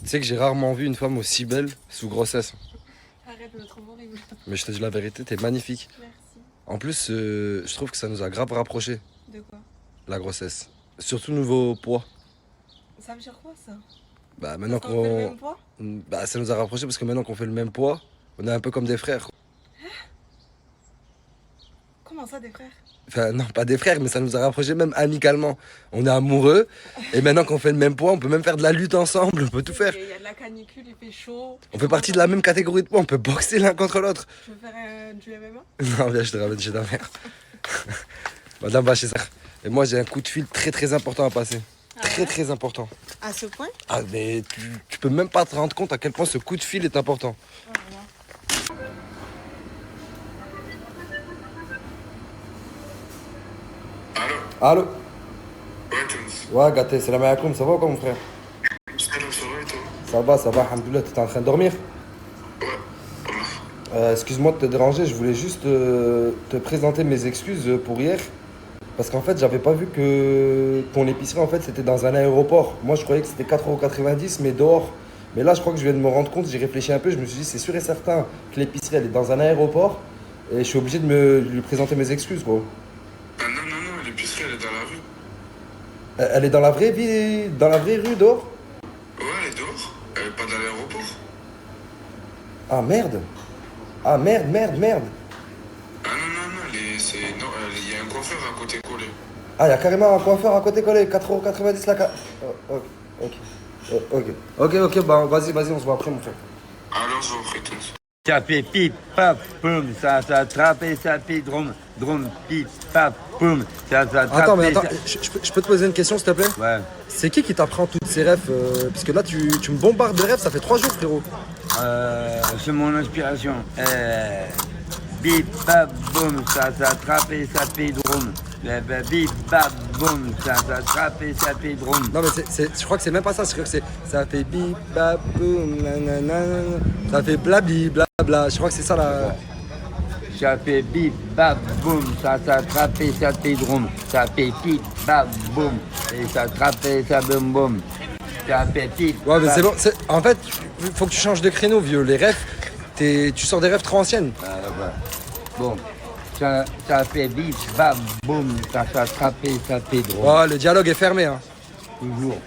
Tu sais que j'ai rarement vu une femme aussi belle sous grossesse. Arrête de me trouver horrible. Mais je te dis la vérité, t'es magnifique. Merci. En plus, je trouve que ça nous a grave rapprochés, De quoi? la grossesse. Surtout niveau poids. Ça veut dire quoi ça? Bah maintenant Parce qu'on fait le qu'on... même poids? Bah ça nous a rapprochés parce que maintenant qu'on fait le même poids, on est un peu comme des frères. Comment ça des frères? Enfin non, pas des frères, mais ça nous a rapprochés même amicalement. On est amoureux, et maintenant qu'on fait le même poids, on peut même faire de la lutte ensemble, on peut tout faire. Il y a de la canicule, il fait chaud. On fait partie de la même catégorie de poids, on peut boxer l'un contre l'autre. Tu veux faire du MMA? Non, viens, je te ramène chez ta mère. Madame va chez ça. Et moi, j'ai un coup de fil très très important à passer. Ah Très ouais? très important. À ce point? Ah, mais tu peux même pas te rendre compte à quel point ce coup de fil est important. Oh là là. Allô? Ouais, Tunis. Ouais, gâté, salam alaikum, ça va ou quoi, mon frère? Salam, ça va et toi? Ça va, alhamdoulilah, t'étais en train de dormir? Ouais. Excuse-moi de te déranger, je voulais juste te présenter mes excuses pour hier. Parce qu'en fait, j'avais pas vu que ton épicerie, en fait, c'était dans un aéroport. Moi, je croyais que c'était 4,90 € mais dehors. Mais là, je crois que je viens de me rendre compte, j'ai réfléchi un peu, je me suis dit, c'est sûr et certain que l'épicerie, elle est dans un aéroport. Et je suis obligé de lui présenter mes excuses, quoi. Ah non, non, non, l'épicerie, elle est dans la rue. Elle est dans la vraie vie, dans la vraie rue, dehors? Ouais, elle est dehors. Elle est pas dans l'aéroport. Ah, merde! Ah, merde, merde, merde! Ah non, non, non, non, il y a un coiffeur à côté collé. Ah, il y a carrément un coiffeur à côté collé, 4,90 € la carte. Oh, ok, ok. Ok, bah vas-y, on se voit après, mon frère. Alors, je vous prie, Tunis. Ça fait pip, pap, poum, ça s'attrape et ça fait drum, drum, pip, pap, poum, ça s'attrape. Attends, mais et attends, ça- je peux te poser une question, s'il te plaît? Ouais, C'est qui t'apprend toutes ces rêves parce que là, tu me bombardes de rêves, ça fait 3 jours, frérot. c'est mon inspiration. Bip, pap, boum, ça s'attrape et ça fait drum. Bip, pap, boum, ça s'attrape et ça fait drum. Non, mais je crois que c'est même pas ça, je crois que ça fait bip, bap, boum, nanana, ça fait blabli, blabla. Je crois que c'est ça là. Ça fait bip, bap, boum, ça s'attrape et ça fait drum. Ça fait pip, bap, boum, et ça attrape et ça boum, boum. Ça fait pip. Ouais, mais bap. c'est bon. En fait, faut que tu changes de créneau, vieux. Les rêves, tu sors des rêves trop anciennes. Ouais. Bon, ça fait bip, bap, boum, ça s'attrape et ça fait drum. Oh, le dialogue est fermé, hein. Toujours.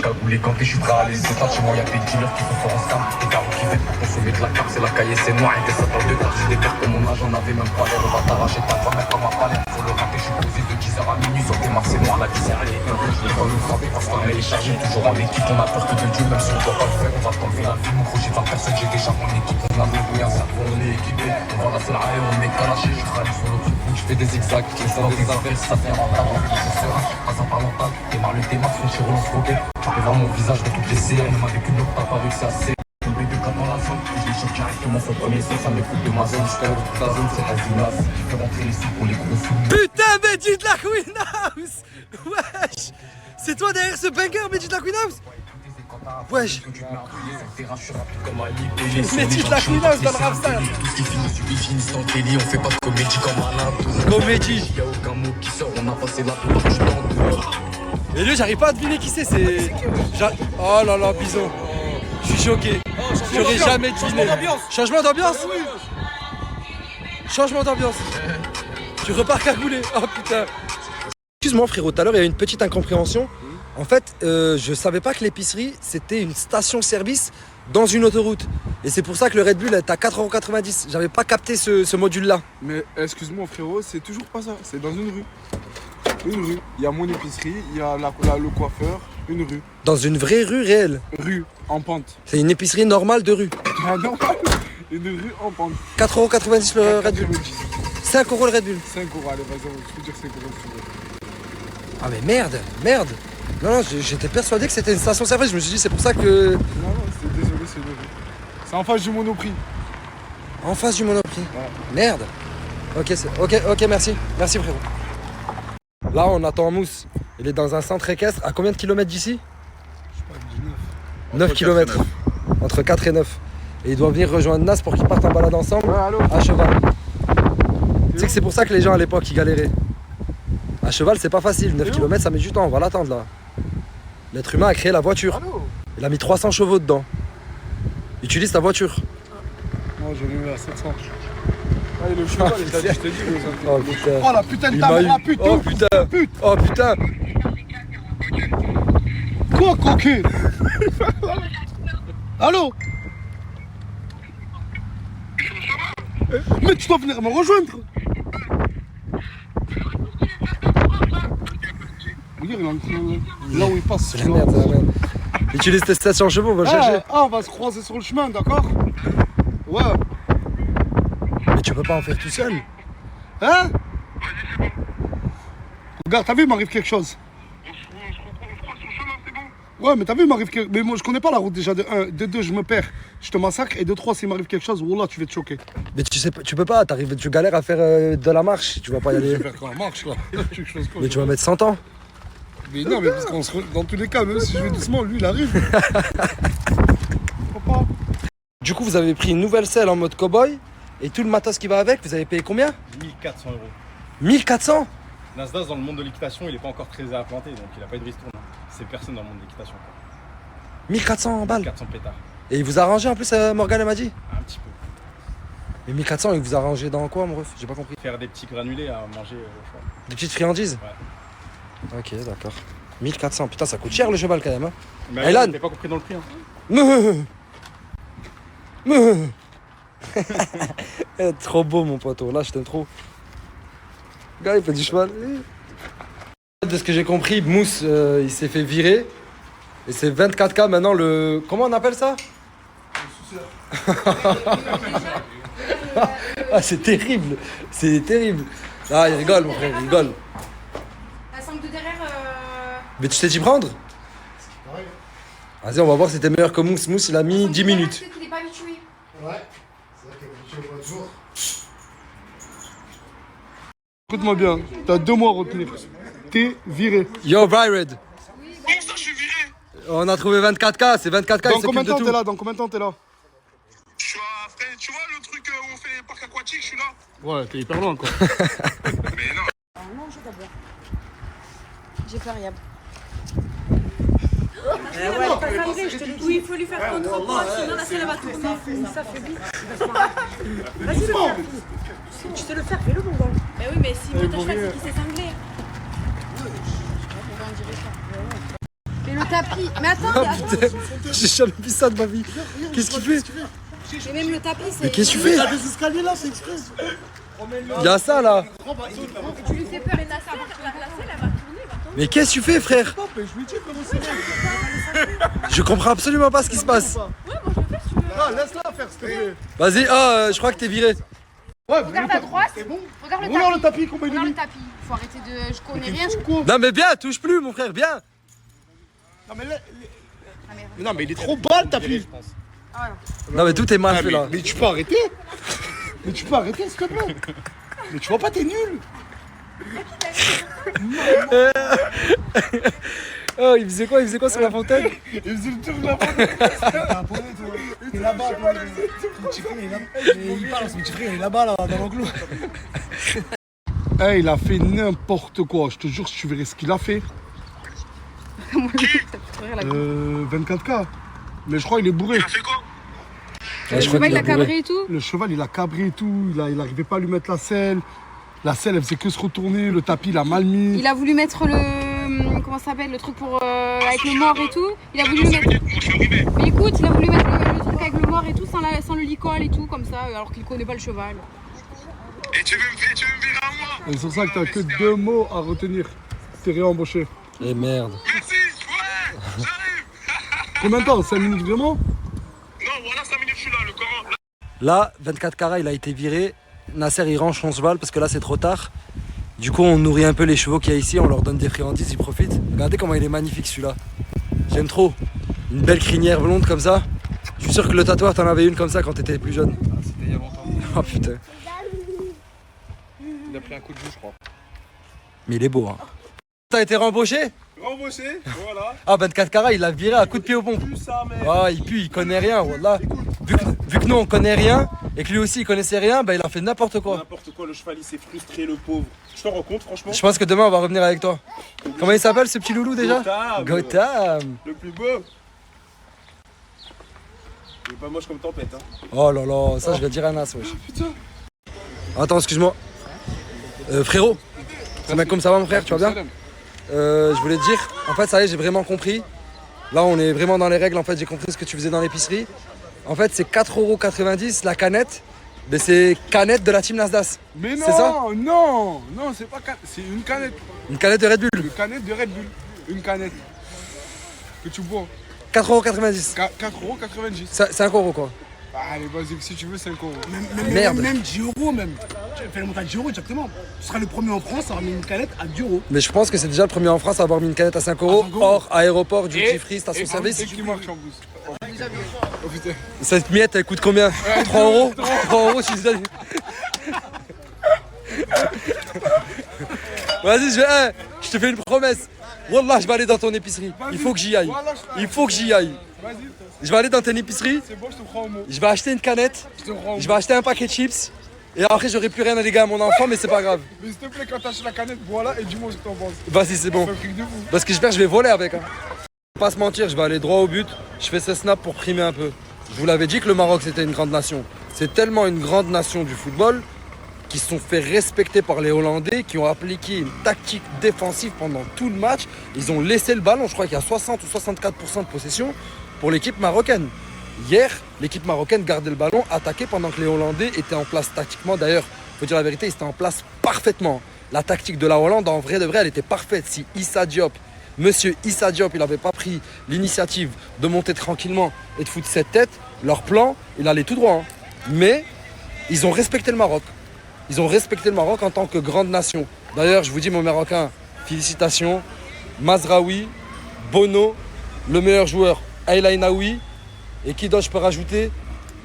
Cagoulé quand je suis prêt à les éteindre. Chez moi y'a que des dealers qui font fort en scam. Des carreaux qui viennent pour consommer de la carte. C'est la cahier, c'est noir et des satans de cartes. J'ai des cartes pour mon âge, on avait même pas l'air. On va t'arracher ta femme, elle comme un palais. Faut le rater, je suis posé de 10h à minuit. Sur tes marques, c'est noir, la visère elle est je les vois me frapper parce qu'on est chargé. Toujours en équipe, on a peur que de Dieu. Même si on doit pas le faire, on va t'enlever la vie. Mon gros, j'ai 20 personnes, j'ai déjà mon équipe. On a même rien, ça on est équipé. On va la faire et on est calaché. Je râle sur notre bout, je fais des zigzags. Je sors des affaires, ça fait rentable. Je serai, pas un parlental. Démarre le démarre, son chiro, on se roquette. Et voir mon visage dans toutes les séries, même avec une autre, t'as pas vu que c'est assez. Tombé de cap dans la zone, je les choque directement son premier son, ça m'écoute de ma zone, jusqu'à toute la zone, c'est Azinas. Fais rentrer les sous pour les gros sous. Putain, Mehdi de la Queen House! Wesh! C'est toi derrière ce banger, Mehdi de la Queen House? Wesh! Mehdi de la Queen House dans le rap style. Tout ce qui finit subit, finit sans télé, on fait pas de comédie comme Alain. Comédie. Y'a aucun mot qui sort, on a passé la plupart du temps dehors. Et lui, j'arrive pas à deviner qui c'est, Oh là là, bison. Je suis choqué. J'aurais jamais deviné. Changement d'ambiance? Changement d'ambiance. Tu repars cagoulé. Oh putain. Excuse-moi frérot, tout à l'heure il y a eu une petite incompréhension. En fait, je savais pas que l'épicerie c'était une station-service dans une autoroute. Et c'est pour ça que le Red Bull est à 4,90 €. J'avais pas capté ce module-là. Mais excuse-moi frérot, c'est toujours pas ça, c'est dans une rue. Une rue. Il y a mon épicerie, il y a le coiffeur, une rue. Dans une vraie rue réelle. Rue, en pente. C'est une épicerie normale de rue. Ah non, une rue en pente. 4,90 € le Red Bull. 5 € le Red Bull. 5 €, allez vas-y, je peux dire 5 € si tu veux. Ah mais merde. Non, j'étais persuadé que c'était une station-service. Je me suis dit c'est pour ça que... Non, c'est désolé, c'est une rue. C'est en face du Monoprix. En face du Monoprix. Ouais. Merde. Ok, merci. Merci frérot. Là on attend Mousse. Il est dans un centre équestre. À combien de kilomètres d'ici? Je sais pas, je dis 9. 9 kilomètres. Entre 4 et 9. Et ils doivent venir rejoindre Nas pour qu'ils partent en balade ensemble Ouais, allô. à cheval. Tu sais que c'est pour ça que les gens à l'époque ils galéraient. À cheval c'est pas facile, 9 km ça met du temps, on va l'attendre là. L'être humain a créé la voiture. Allô. Il a mis 300 chevaux dedans. Utilise ta voiture. Moi j'en ai mis à 700. Allez, le cheval, il t'a dit, je te dis. Oh putain. Oh la putain de Il ta m'a eu. mère, putain. Oh putain. Oh putain. Quoi, coquine? Allô? Mais tu dois venir me rejoindre. Regarde, là où il passe. C'est la merde, c'est la merde. Utilise tes 700 chevaux, on va le chercher. On va se croiser sur le chemin, d'accord? Ouais. Mais tu peux pas en faire tout seul. Hein? Regarde, t'as vu, il m'arrive quelque chose. Ouais, mais t'as vu, il m'arrive quelque chose. Mais moi, je connais pas la route déjà. De 1, de 2, je me perds. Je te massacre. Et de 3, s'il m'arrive quelque chose, wallah, tu vas te choquer. Mais tu sais, tu peux pas, tu galères à faire de la marche, tu vas pas y aller. Je vais faire quoi, marche là. Mais tu vas mettre 100 ans. Mais non, mais parce qu'on se... dans tous les cas, même si je vais doucement, lui, il arrive. Papa. Du coup, vous avez pris une nouvelle selle en mode cow-boy et tout le matos qui va avec, vous avez payé combien? 1400 euros. 1400? Nasdaq, dans le monde de l'équitation, il n'est pas encore très implanté, donc il n'a pas eu de ristourne. C'est personne dans le monde de l'équitation. 1400 balles. 400 pétards. Et il vous a arrangé en plus, Morgane elle m'a dit? Un petit peu. Mais 1400, il vous a arrangé dans quoi, mon ref? J'ai pas compris. Faire des petits granulés à manger au choix. Des petites friandises? Ouais. Ok, d'accord. 1400, putain, ça coûte cher le cheval quand même. Hein. Mais Aylan. il n'est pas compris dans le prix. Hein. Trop beau, mon poteau. Là, je t'aime trop. Le gars, il fait du cheval. De ce que j'ai compris, Mousse, il s'est fait virer. Et c'est 24K maintenant le... Comment on appelle ça? Ah, c'est terrible. C'est terrible. Ah, il rigole, mon frère, il rigole. La sangle de derrière. Mais tu sais t'y prendre? Vas-y, on va voir si t'es meilleur que Mousse. Mousse, il a mis 10 minutes. Peut-être qu'il est pas habitué. Ouais, c'est vrai qu'elle est habituée au mois de jour. Écoute-moi bien, t'as 2 mois à retenir. T'es viré. Yo, Byred. Comment ça, je suis viré? On a trouvé 24K, c'est 24K, Dans il combien s'occupe de de temps tout. t'es là? Dans combien de temps t'es là? Je suis à Frère, tu vois le truc où on fait les parcs aquatiques, je suis là. Ouais, t'es hyper loin quoi. Mais non. Mange d'abord. J'ai peur, Yab. Oui, il faut lui faire contre-poids, sinon la selle elle va tourner. Ça fait vite. Vas-y, le faire. Tu sais le faire, fais-le, mon gars. Mais oui, mais si montage pas, c'est qu'il s'est cinglé. Mais le tapis. Mais attends, Oh putain, j'ai jamais vu ça de ma vie. Qu'est-ce qu'il fait? mais même le tapis, c'est. Mais qu'est-ce que tu fais? Des escaliers là, c'est exprès. Il y a ça là. Tu lui fais peur, mais la selle elle va tourner. Mais qu'est-ce que tu fais, frère? Je lui dis comment c'est. Je comprends absolument pas ce qui se passe. Ah, laisse-la faire, s'il te plaît. Vas-y, je crois que t'es viré. Ouais, Regarde à droite. C'est bon. Regarde le regarde tapis. le tapis, combien il Regarde est le mis. tapis. Faut arrêter de. Je connais rien. Quoi? Non mais bien, touche plus, mon frère, bien. Non mais là, mais non mais il est trop bas le tapis. Non mais tout est mal fait là. Mais tu peux arrêter? Mais tu peux arrêter s'il te plaît? Mais tu vois pas, t'es nul. Oh, il faisait quoi sur la fontaine? Il faisait le tour de la porte. T'es un poney, toi. T'es là-bas, toi. Mon petit frère, il est là. Il parle, son petit frère, il est là-bas, là, dans l'enclos. Eh, il a fait n'importe quoi. Je te jure, si tu verrais ce qu'il a fait. 24K. Mais je crois qu'il est bourré. Il a fait quoi? Ouais, je crois qu'il a bourré. et tout. Le cheval, il a cabré et tout. Il arrivait pas à lui mettre la selle. La selle, elle faisait que se retourner. Le tapis, il a mal mis. Il a voulu mettre le. Comment ça s'appelle? Le truc pour. Avec le mort et tout. Il a voulu le mettre. Moi, je suis arrivé. Mais écoute, il a voulu mettre le truc avec le mort et tout sans le licol et tout, comme ça, alors qu'il connaît pas le cheval. Et tu veux me virer à moi? Et c'est pour ça que t'as que 2 mots à retenir. T'es réembauché. Eh merde. Merci, ouais, j'arrive. Combien de temps? 5 minutes vraiment? Non, voilà, 5 minutes, je suis là, le Coran. Là, 24K, il a été viré. Nasser, il range son cheval parce que là, c'est trop tard. Du coup, on nourrit un peu les chevaux qu'il y a ici. On leur donne des friandises, ils profitent. Regardez comment il est magnifique celui-là. J'aime trop. Une belle crinière blonde comme ça. Je suis sûr que le tatoueur, t'en avais une comme ça quand t'étais plus jeune. C'était il y a longtemps. Oh putain. Il a pris un coup de joue, je crois. Mais il est beau, hein. T'as été rembauché? Embauché, voilà. Ah, 24K, il l'a viré à coup de pied au pompe. Plus ça, mais. Ah, il pue, il connaît rien, wallah. Écoute, vu que nous on connaît rien et que lui aussi il connaissait rien, bah il a fait n'importe quoi. N'importe quoi, le cheval il s'est frustré, le pauvre. Je te rends compte, franchement. Je pense que demain on va revenir avec toi. Comment il s'appelle ce petit loulou déjà? Gotham. Gotham. Le plus beau. Il est pas moche comme tempête, hein. Oh là là, ça je vais dire à Nas, wesh. Attends, excuse-moi. Frérot, ça m'a comme ça va mon frère, tu vas bien? Je voulais te dire, en fait ça y est, j'ai vraiment compris. Là on est vraiment dans les règles, en fait j'ai compris ce que tu faisais dans l'épicerie. En fait c'est 4,90€ la canette, mais c'est canette de la team Nasdaq. Mais non, c'est ça? non, c'est pas c'est une canette. Une canette de Red Bull. Une canette de Red Bull. Une canette. Que tu bois. 4,90€. 4,90€. 5 € quoi. Allez, vas-y, si tu veux, 5 €. Merde. Même 10 € même. Tu fais le montage à 10 € exactement. Tu seras le premier en France à ramener une canette à 10 €. Mais je pense que c'est déjà le premier en France à avoir mis une canette à 5 €, hors aéroport, duty free, station service. Et qui marche en plus. Oh putain. Cette miette elle coûte combien? 3 €? 3 € si vous allez. Vas-y, je te fais une promesse. Wallah, je vais aller dans ton épicerie. Il faut que j'y aille. Il faut que j'y aille. Vas-y, Je vais aller dans ton épicerie. c'est bon, je te prends au mot. Je vais acheter une canette. Je te prends au Je mot. vais acheter un paquet de chips. Et après, j'aurai plus rien à léguer à mon enfant, mais c'est pas grave. Mais s'il te plaît, quand t'achètes la canette, voilà, et dis-moi ce que t'en penses. Vas-y, c'est bon. C'est un truc de fou. Parce que j'espère que je vais voler avec. Hein. Pas se mentir, je vais aller droit au but. Je fais ce snap pour primer un peu. Je vous l'avais dit que le Maroc c'était une grande nation. C'est tellement une grande nation du football qui se sont fait respecter par les Hollandais, qui ont appliqué une tactique défensive pendant tout le match. Ils ont laissé le ballon, je crois qu'il y a 60 ou 64% de possession pour l'équipe marocaine. Hier, l'équipe marocaine gardait le ballon, attaquait pendant que les Hollandais étaient en place tactiquement. D'ailleurs, il faut dire la vérité, ils étaient en place parfaitement. La tactique de la Hollande, en vrai de vrai, elle était parfaite. Si Issa Diop, monsieur Issa Diop, il n'avait pas pris l'initiative de monter tranquillement et de foutre cette tête, leur plan, il allait tout droit. Hein. Mais ils ont respecté le Maroc. Ils ont respecté le Maroc en tant que grande nation. D'ailleurs, je vous dis, mon Marocain, félicitations. Mazraoui, Bono, le meilleur joueur, Ayla Inaoui. Et qui d'autre je peux rajouter?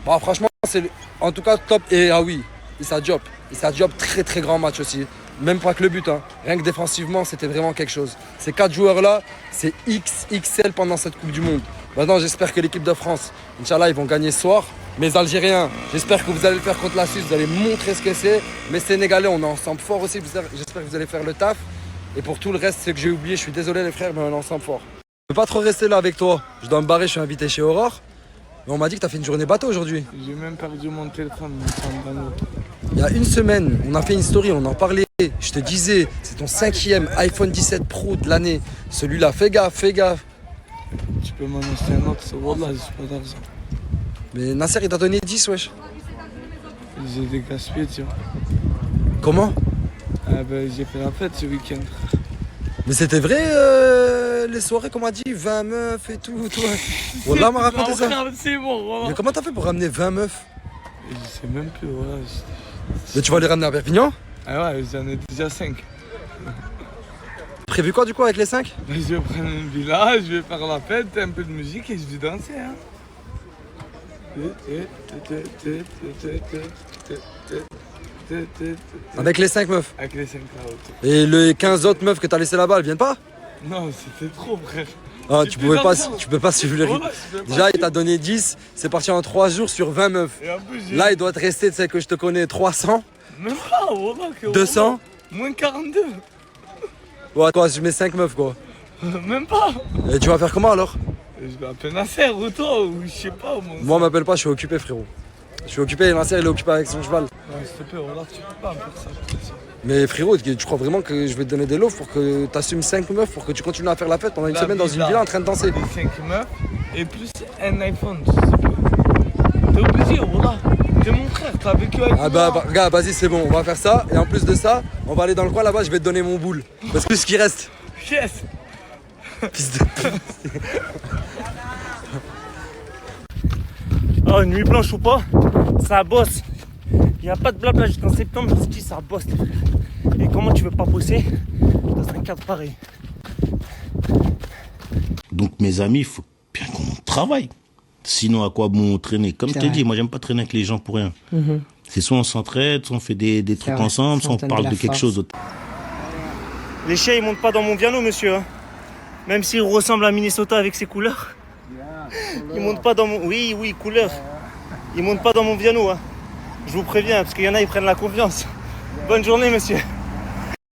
Bah, franchement, c'est en tout cas top. Et ah oui, Issa Diop. Issa Diop, très très grand match aussi. Même pas que le but. Hein. Rien que défensivement, c'était vraiment quelque chose. Ces 4 joueurs-là, c'est XXL pendant cette Coupe du Monde. Maintenant, j'espère que l'équipe de France, Inch'Allah, ils vont gagner ce soir. Mes Algériens, j'espère que vous allez le faire contre la Suisse. Vous allez montrer ce que c'est. Mes Sénégalais, on est ensemble fort aussi. J'espère que vous allez faire le taf. Et pour tout le reste, c'est que j'ai oublié. Je suis désolé les frères, mais on est ensemble fort. Je peux pas trop rester là avec toi. Je dois me barrer, je suis invité chez Aurore. Mais on m'a dit que tu as fait une journée bateau aujourd'hui. J'ai même perdu mon téléphone. Il y a une semaine, on a fait une story, on en parlait. Je te disais, c'est ton 5e iPhone 17 Pro de l'année. Celui-là, fais gaffe, fais gaffe. Tu peux m'en acheter un autre, c'est Wallah, j'ai pas d'argent. Mais Nasser, il t'a donné 10, wesh. J'ai des gaspillés, tu vois. Comment? Ah ben, j'ai fait la fête ce week-end. Mais c'était vrai, les soirées, comme on a dit, 20 meufs et tout, toi. Wallah m'a raconté ça. C'est bon, voilà. Mais comment t'as fait pour ramener 20 meufs? Je sais même plus, voilà. Mais tu vas les ramener à Perpignan? Ah ouais, j'en ai déjà 5. Prévu quoi du coup avec les 5? Je vais prendre une villa, je vais faire la fête, un peu de musique et je vais danser. Hein. Avec les 5 meufs? Avec les 5 là. Et les 15 autres meufs que t'as laissées là-bas, elles viennent pas? Non, c'était trop, frère. Ah, tu peux pas suivre le rythme. Déjà, il t'a donné 10, c'est parti en 3 jours sur 20 meufs. Et en plus, Là, il doit te rester, tu sais que je te connais, 300, même pas, voilà. 200. Moins 42. Ouais, toi, je mets 5 meufs, quoi. Même pas. Et tu vas faire comment alors? Je vais appeler Nasser ou toi, ou je sais pas. Moi, m'appelle pas, je suis occupé, frérot. Je suis occupé, et Nasser, il est occupé avec son cheval. Ouais, s'il te plaît, voilà, tu peux pas me faire ça. Mais frérot, tu crois vraiment que je vais te donner des lots pour que tu assumes 5 meufs, pour que tu continues à faire la fête pendant une semaine dans une villa en train de danser? 5 meufs et plus un iPhone, s'il te plaît. T'es obligé, voilà. T'es mon frère, t'as vécu avec Ah moi. bah, regarde, vas-y, c'est bon, on va faire ça. Et en plus de ça, on va aller dans le coin là-bas, je vais te donner mon boule. Parce que ce qui reste. Yes. Fils de pute. Oh, nuit blanche ou pas, ça bosse. Il n'y a pas de blabla jusqu'en septembre, je dis ça bosse les frères. Et comment tu veux pas bosser dans un cadre pareil? Donc mes amis, il faut bien qu'on travaille. Sinon à quoi bon traîner? Comme je t'ai dit, moi j'aime pas traîner avec les gens pour rien. C'est soit on s'entraide, soit on fait des trucs vrai, ensemble, soit on parle de quelque chose. Les chiens ils montent pas dans mon piano monsieur. Hein. Même s'il ressemble à Minnesota avec ses couleurs. Ils montent pas dans mon... Oui, couleurs. Ils montent pas dans mon Viano, hein. Je vous préviens, parce qu'il y en a, ils prennent la confiance. Bonne journée, monsieur.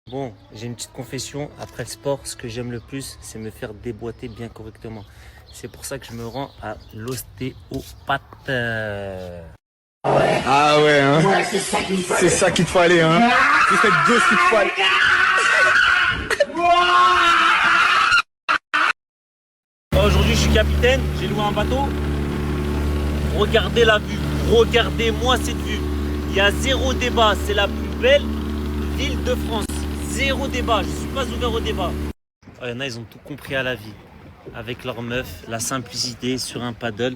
Bon, j'ai une petite confession. Après le sport, ce que j'aime le plus, c'est me faire déboîter bien correctement. C'est pour ça que je me rends à l'ostéopathe. Ah ouais, hein. C'est ça qu'il te fallait, hein. C'est cette gosse qu'il te fallait. Aujourd'hui, je suis capitaine, j'ai loué un bateau. Regardez la vue, regardez-moi cette vue. Il y a zéro débat, c'est la plus belle ville de France. Zéro débat, je ne suis pas ouvert au débat. Oh, il y en a, ils ont tout compris à la vie. Avec leur meuf, la simplicité sur un paddle.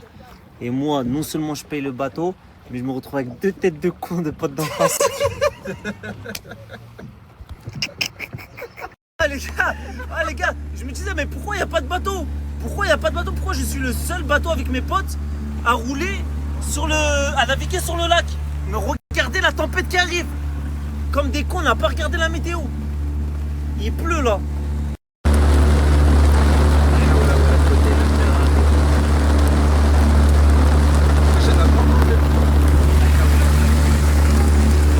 Et moi, non seulement je paye le bateau, mais je me retrouve avec 2 têtes de cons de potes d'en face. Les gars, je me disais, mais pourquoi il n'y a pas de bateau? Pourquoi il n'y a pas de bateau? Pourquoi je suis le seul bateau avec mes potes à rouler à naviguer sur le lac? Mais regardez la tempête qui arrive. Comme des cons, on n'a pas regardé la météo. Il pleut là.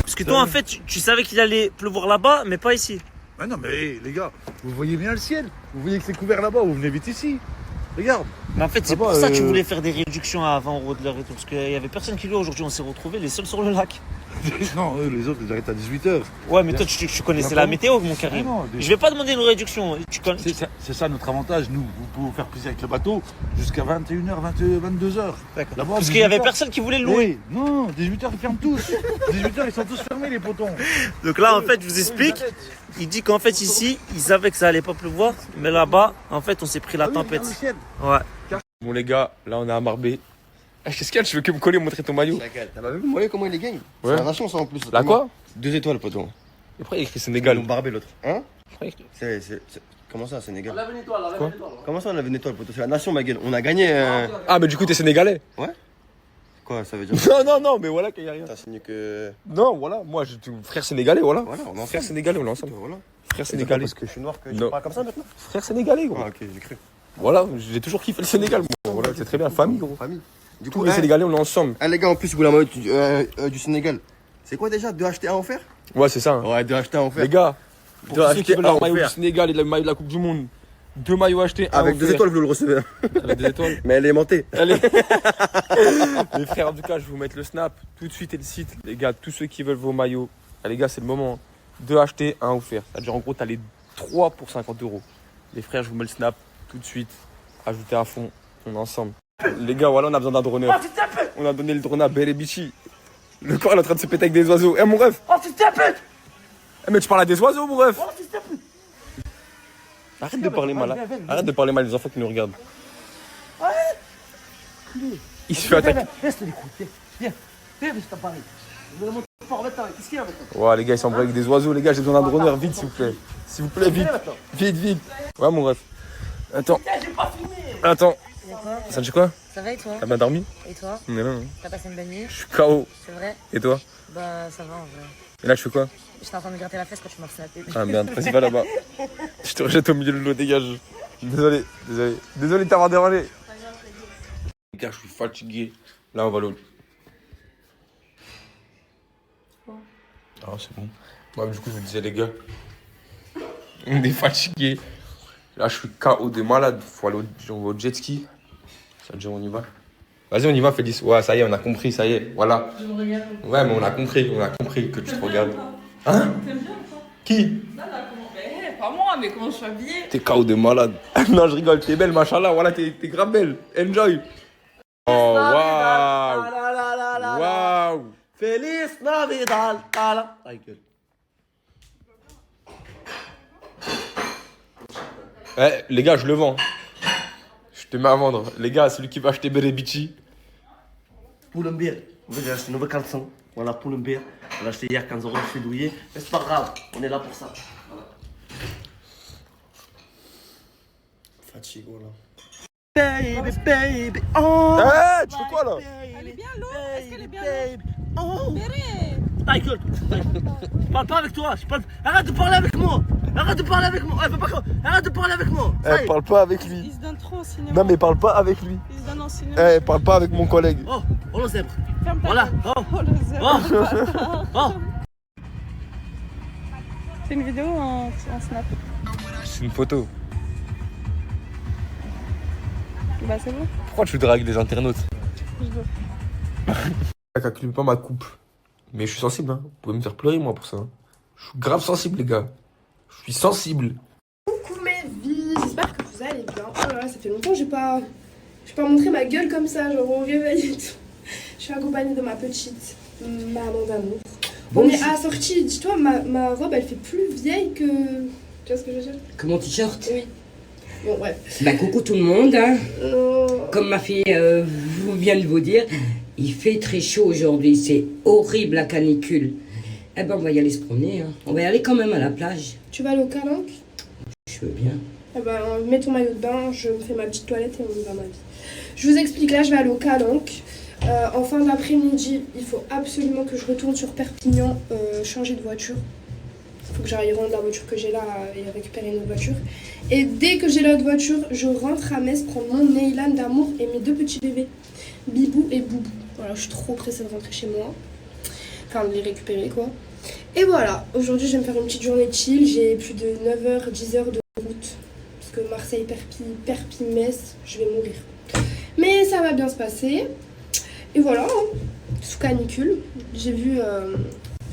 Parce que toi, en fait, tu savais qu'il allait pleuvoir là-bas, mais pas ici. Ah non, mais les gars, vous voyez bien le ciel. Vous voyez que c'est couvert là-bas, vous venez vite ici. Regarde. Mais en fait, c'est pour ça que tu voulais faire des réductions à 20 € de l'heure et tout. Parce qu'il y avait personne qui louait aujourd'hui. On s'est retrouvés les seuls sur le lac. Non, les autres, ils arrêtent à 18h. Ouais, mais toi, tu connaissais la météo, mon Karim. Je vais pas demander une réduction. C'est ça notre avantage, nous. Vous pouvez vous faire plaisir avec le bateau jusqu'à 21h, 22h. Parce qu'il y avait personne qui voulait le louer. Oui, non, 18h, ils ferment tous. 18h, ils sont tous fermés, les potons. Donc là, en fait, je vous explique. Il dit qu'en fait, ici, ils savaient que ça allait pas pleuvoir. Mais là-bas, en fait, on s'est pris la tempête. Ouais. Bon, les gars, là, on est à Marbé. Qu'est-ce qu'il y a? Tu veux que me coller, montrer ton maillot? T'as pas vu mon maillot, comment il est gang? Ouais. C'est la nation, ça en plus. La quoi? 2 étoiles, poteau. Et pourquoi il écrit Sénégal? Ils ont barbé l'autre. Hein? C'est... Comment ça, Sénégal? On avait une étoile, on avait une étoile. Comment ça, on avait une étoile, poteau? C'est la nation, ma gueule. On a gagné. Ah, mais du coup, t'es sénégalais? Ouais? Quoi, ça veut dire? Non, mais voilà qu'il y a rien. T'as signé que. Non, voilà, moi, je suis frère sénégalais, voilà. Voilà, on est frère sénégalais, on est ensemble. Voilà. Frère sénégalais. Parce que je suis noir que tu Non. parles comme ça maintenant? Frère sénégalais, gros. Ah, ok, j'ai cru. Voilà, j'ai toujours kiffé le Sénégal, moi. Voilà, c'est très bien, famille, gros. Famille. Du Tous les Sénégalais, on est ensemble. Ah, les gars, en plus, vous voulez un maillot du Sénégal. C'est quoi déjà? 2 acheter 1 offert? Ouais, c'est ça. Hein. Ouais, 2 acheter 1 offert. Les gars, Pour de tous ceux qui acheter veulent un leur maillot du offert. Sénégal et le maillot de la Coupe du Monde. 2 maillots achetés, un Avec 2 offert. étoiles, vous le recevez. Avec 2 étoiles. Mais elle est montée. Allez. Les frères, en tout cas, je vais vous mettre le snap tout de suite et le site. Les gars, tous ceux qui veulent vos maillots, ah, les gars, c'est le moment. 2 achetés, 1 offert. C'est-à-dire, en gros, t'as les 3 pour 50 €. Les frères, je vous mets le snap tout de suite. Ajoutez à fond. On est ensemble. Les gars, voilà, on a besoin d'un droneur. On a donné le drone à Berebici. Le corps est en train de se péter avec des oiseaux. Eh, mon ref. Oh, tu te pètes. Eh, mais tu parles à des oiseaux, mon ref. Oh, tu te pètes. Arrête de parler mal. Arrête de parler mal des enfants qui nous regardent. Il se fait attaquer. Laisse-le l'écouter. Viens, je t'en parle. Je vais le montrer fort maintenant. Qu'est-ce qu'il y a maintenant? Ouais, les gars, ils s'embrouillent avec des oiseaux. Les gars, j'ai besoin d'un droneur. Vite, s'il vous plaît. S'il vous plaît, vite. Vite. Ouais, mon ref. Attends. J'ai pas filmé. Attends. Ça Ça te dit quoi? Ça va et toi? T'as bien dormi? Et toi? On est là. Hein. T'as passé une bonne nuit? Je suis KO. C'est vrai? Et toi? Bah ça va en vrai. Et là, je fais quoi? J'étais en train de me gratter la fesse quand tu m'as snappé. Ah merde, vas-y, va là-bas. Je te rejette au milieu de l'eau, dégage. Désolé de t'avoir dérangé. Les gars, je suis fatigué. Là, on va l'eau. Ah, c'est bon. Moi, du coup, je vous disais, les gars, on est fatigué. Là, je suis KO de malade. Faut aller au jet ski. Ça veut dire, on y va. Vas-y, on y va, Félix. Ouais, ça y est, on a compris, ça y est. Voilà. Je me regarde. Ouais, mais on a compris que tu te regardes. Hein? T'aimes bien ou pas? Qui? Là, comment? Mais pas moi, mais comment je suis habillée? T'es KO de malade. Non, je rigole, t'es belle, machallah. Voilà, t'es grave belle. Enjoy. Oh, waouh. Waouh. Feliz Navidad. Ta gueule. Eh, les gars, je le vends. Je te mets à vendre. Les gars, celui qui va acheter Berebici. Poulenbier. En fait, j'ai acheté une nouvelle caleçon. Voilà, Poulenbier. On l'a acheté hier 15 € chez Douillet. Mais c'est pas grave, on est là pour ça. Voilà. Fatigue, là. Baby, oh! Eh, tu fais quoi là? Elle est bien l'eau. Est-ce qu'elle est bien l'eau? Oh! Béré. Ta gueule! Je parle pas avec toi, Arrête de parler avec moi! Arrête de parler avec moi! Arrête de parler avec moi! Elle parle pas avec lui. Il se donne trop. trop au cinéma. Non mais parle pas avec lui. Il se donne en cinéma. Eh, parle pas avec mon collègue. Oh le zèbre. Ferme ta Voilà. gueule. Oh. Oh le zèbre. Oh. C'est une vidéo en snap. C'est une photo. Bah c'est bon. Pourquoi tu dragues les internautes? Je veux. Calcule pas ma coupe. Mais je suis sensible, hein. Vous pouvez me faire pleurer, moi, pour ça. Hein. Je suis grave sensible, les gars. Je suis sensible. Coucou mes vies, j'espère que vous allez bien. Oh là là, ça fait longtemps que j'ai pas montré ma gueule comme ça, genre au réveil et tout. Je suis accompagnée de ma petite maman d'amour. On est assortis, dis-toi, ma robe, elle fait plus vieille que... Tu vois ce que je veux dire? Que mon t-shirt? Oui. Bon, ouais. Bah coucou tout le monde, hein. Non. Comme ma fille vient de vous dire, il fait très chaud aujourd'hui, c'est horrible la canicule. Eh ben on va y aller se promener, hein. On va y aller quand même à la plage. Tu vas aller au Calanque? Je veux bien. Eh ben, mets ton maillot de bain, je me fais ma petite toilette et on y va, ma vie. Je vous explique, là, je vais aller au Calanque. En fin d'après-midi, il faut absolument que je retourne sur Perpignan, changer de voiture. Il faut que j'aille rendre la voiture que j'ai là et récupérer une autre voiture. Et dès que j'ai l'autre voiture, je rentre à Metz prendre mon Neylan d'amour et mes deux petits bébés, Bibou et Boubou. Voilà, je suis trop pressée de rentrer chez moi. Enfin, de les récupérer, quoi. Et voilà, aujourd'hui, je vais me faire une petite journée chill. J'ai plus de 9h, 10h de route. Parce que Marseille, Perpi, Metz, je vais mourir. Mais ça va bien se passer. Et voilà, hein, sous canicule. J'ai vu...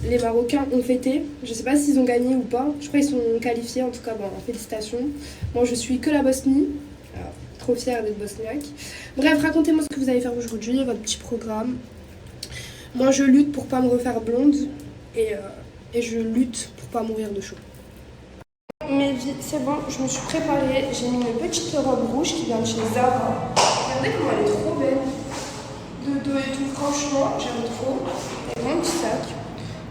les Marocains ont fêté, je sais pas s'ils ont gagné ou pas, je crois qu'ils sont qualifiés, en tout cas, bon, félicitations. Moi je suis que la Bosnie, alors, trop fière d'être bosniaque. Bref, racontez-moi ce que vous allez faire aujourd'hui, votre petit programme. Moi je lutte pour pas me refaire blonde et je lutte pour pas mourir de chaud. Mes vies, c'est bon, je me suis préparée, j'ai mis une petite robe rouge qui vient de chez Zara. Regardez comment elle est trop belle, de dos et tout, franchement, j'aime trop. Et mon petit sac.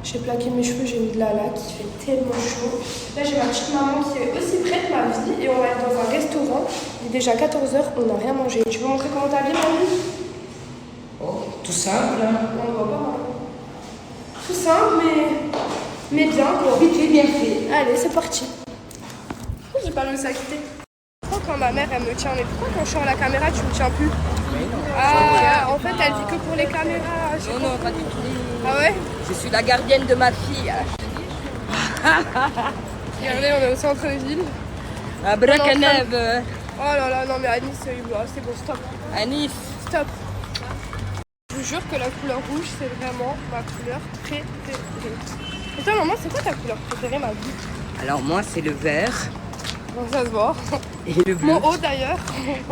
J'ai plaqué mes cheveux, j'ai mis de la laque, il fait tellement chaud. Là, j'ai ma petite maman qui est aussi près de ma vie et on va aller dans un restaurant. Il est déjà 14h, on n'a rien mangé. Tu peux montrer comment t'as bien, mamie? Oh, tout simple, hein. On ne voit pas. Tout simple, mais bien, quoi. Vite fait, bien fait. Allez, c'est parti. J'ai pas réussi à quitter. Pourquoi quand ma mère, elle me tient, mais pourquoi quand je sors la caméra, tu me tiens plus? Ah, en fait, elle dit que pour les caméras. Non, pas du tout. Ah ouais? Je suis la gardienne de ma fille. Regardez, on est au centre de ville. À Brakeneve. Oh là là, non mais à Nice, c'est bon, stop. À Nice. Stop. Je vous jure que la couleur rouge, c'est vraiment ma couleur préférée. Et toi, maman, c'est quoi ta couleur préférée, ma vie? Alors moi, c'est le vert. Bon, ça se voit. Et le bleu. Mon haut, d'ailleurs.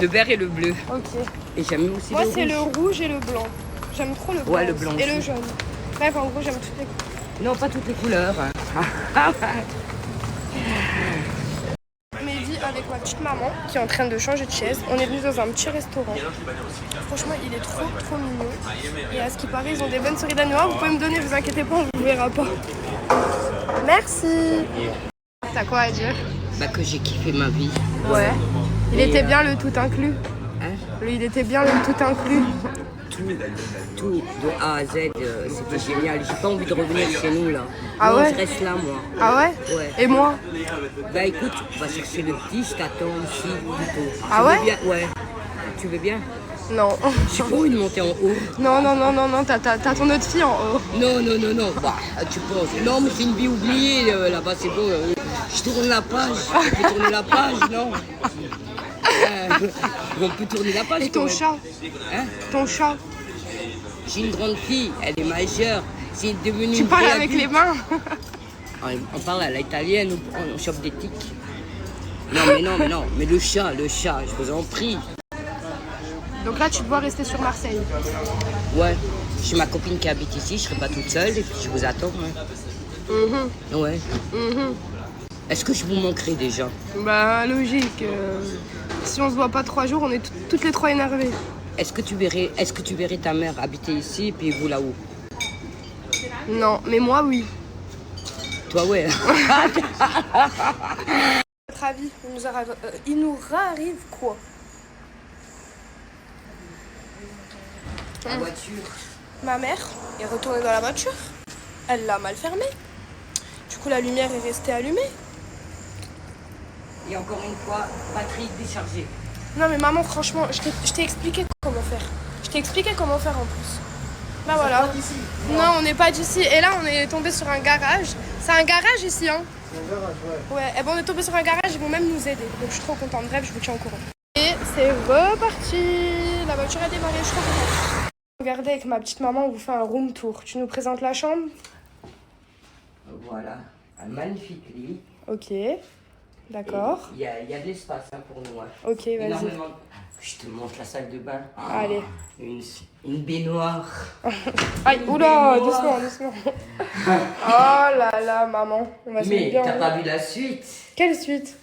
Le vert et le bleu. Ok. Et j'aime aussi moi, le rouge. c'est le rouge et le blanc. J'aime trop le blanc. Ouais, le blanc et aussi. le jaune. Bref, en gros, j'aime toutes les couleurs. Non, pas toutes les couleurs. Mes vies avec ma petite maman qui est en train de changer de chaise. On est venu dans un petit restaurant. Franchement, il est trop mignon. Et à ce qui paraît, ils ont des bonnes souris d'agneau. Vous pouvez me donner, vous inquiétez pas, on vous verra pas. Merci. T'as quoi à dire? Bah que j'ai kiffé ma vie. Ouais. Il était bien le tout inclus. Hein? Il était bien le tout inclus. Tout de A à Z, c'était génial. J'ai pas envie de revenir chez nous là. Ah non, ouais? je reste là moi. Ah ouais? Ouais. Et moi? Bah écoute, on va chercher le petit, je t'attends ici plutôt. Ah tu ouais? Veux bien? Ouais. Tu veux bien? Non. J'ai pas envie de monter en haut. Non, t'as ton autre fille en haut. Non. Bah, tu penses. Non, mais c'est une vie oubliée là-bas, c'est bon. Je tourne la page. On peut tourner la page, non? On peut tourner la page. Et ton chat? Hein? Ton chat? J'ai une grande fille, elle est majeure. C'est devenu. Tu parles avec les mains? On parle à l'italienne, on chope des tics. Non, mais le chat, je vous en prie. Donc là, tu dois rester sur Marseille. Ouais, j'ai ma copine qui habite ici, je serai pas toute seule et puis je vous attends. Hein. Ouais. Est-ce que je vous manquerai déjà? Bah, logique. Si on se voit pas 3 jours, on est toutes les 3 énervées. Est-ce que tu verrais ta mère habiter ici et puis vous là-haut? Non, mais moi, oui. Toi, ouais. Votre avis, il nous arrive quoi? La voiture. Ma mère est retournée dans la voiture. Elle l'a mal fermée. Du coup, la lumière est restée allumée. Et encore une fois, batterie déchargée. Non mais maman, franchement, je t'ai expliqué comment faire. Je t'ai expliqué comment faire en plus. Bah voilà. Non, on n'est pas d'ici. Et là, on est tombé sur un garage. C'est un garage ici, hein? C'est un garage, ouais. Ouais, et bon, on est tombé sur un garage, ils vont même nous aider. Donc je suis trop contente. Bref, je vous tiens au courant. Et c'est reparti. La voiture a démarré, je suis trop contente. Regardez, avec ma petite maman, on vous fait un room tour. Tu nous présentes la chambre? Voilà, un magnifique lit. Ok, d'accord. Il y a de l'espace hein, pour nous. Hein. Ok, vas-y. Énormément. Je te montre la salle de bain. Allez. Une baignoire. Aïe, oula, doucement, doucement. Oh là là, maman. On va se mettre Mais bien. t'as pas vu la suite? Quelle suite?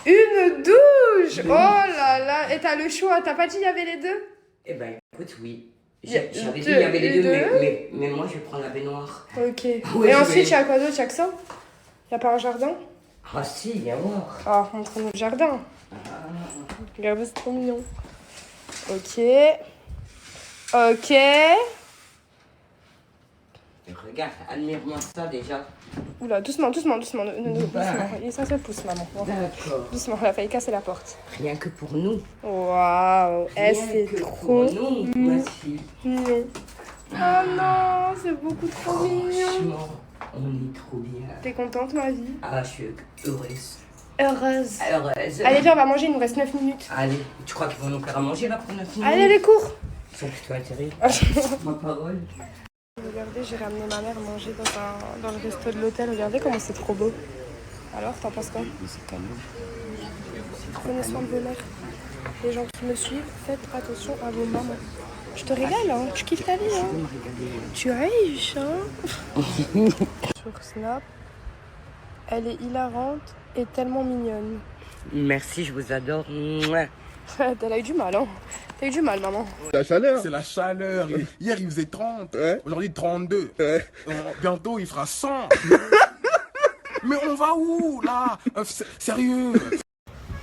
Une douche. Oh là là. Et t'as le choix. T'as pas dit il y avait les deux? Eh ben, écoute, oui. Il y a J'avais dit deux- il y avait les les deux, deux. mais moi, je vais prendre la baignoire. Ok. Ouais, Et je ensuite, vais- il y a quoi d'autre? Il y a que ça? Il y a pas un jardin? Ah si, viens voir. Ah, montre-nous le jardin. Regardez, c'est trop mignon. Ok. Ok. Regarde, admire-moi ça déjà. Oula, doucement, doucement, doucement. Doucement. Bah. Il est ça se pousse, maman. D'accord. Doucement, elle a failli casser la porte. Rien que pour nous. Waouh. Eh, Rien c'est que trop pour nous, ma fille. mignon. Oh non, c'est beaucoup trop mignon. Franchement, on est trop bien. T'es contente, ma vie? Ah, je suis heureuse. Heureuse. Heureuse. Allez, viens, on va manger, il nous reste 9 minutes. Allez, tu crois qu'ils vont nous faire à manger là pour 9 minutes? Allez, les cours. Ils sont plutôt atterrés. Ma parole. Regardez, j'ai ramené ma mère manger dans le resto de l'hôtel. Regardez comment c'est trop beau. Alors, t'en penses quoi? Prenez soin de vos mères. Les gens qui me suivent, faites attention à vos mamans. Je te régale, hein. Tu kiffes ta vie, hein. Tu es riche, hein. Sur Snap, elle est hilarante et tellement mignonne. Merci, je vous adore. Mouah. Elle a eu du mal, hein. T'as eu du mal, maman. La chaleur. C'est la chaleur. Hier, il faisait 30. Aujourd'hui, 32. Bientôt, il fera 100. Mais on va où, là? Sérieux?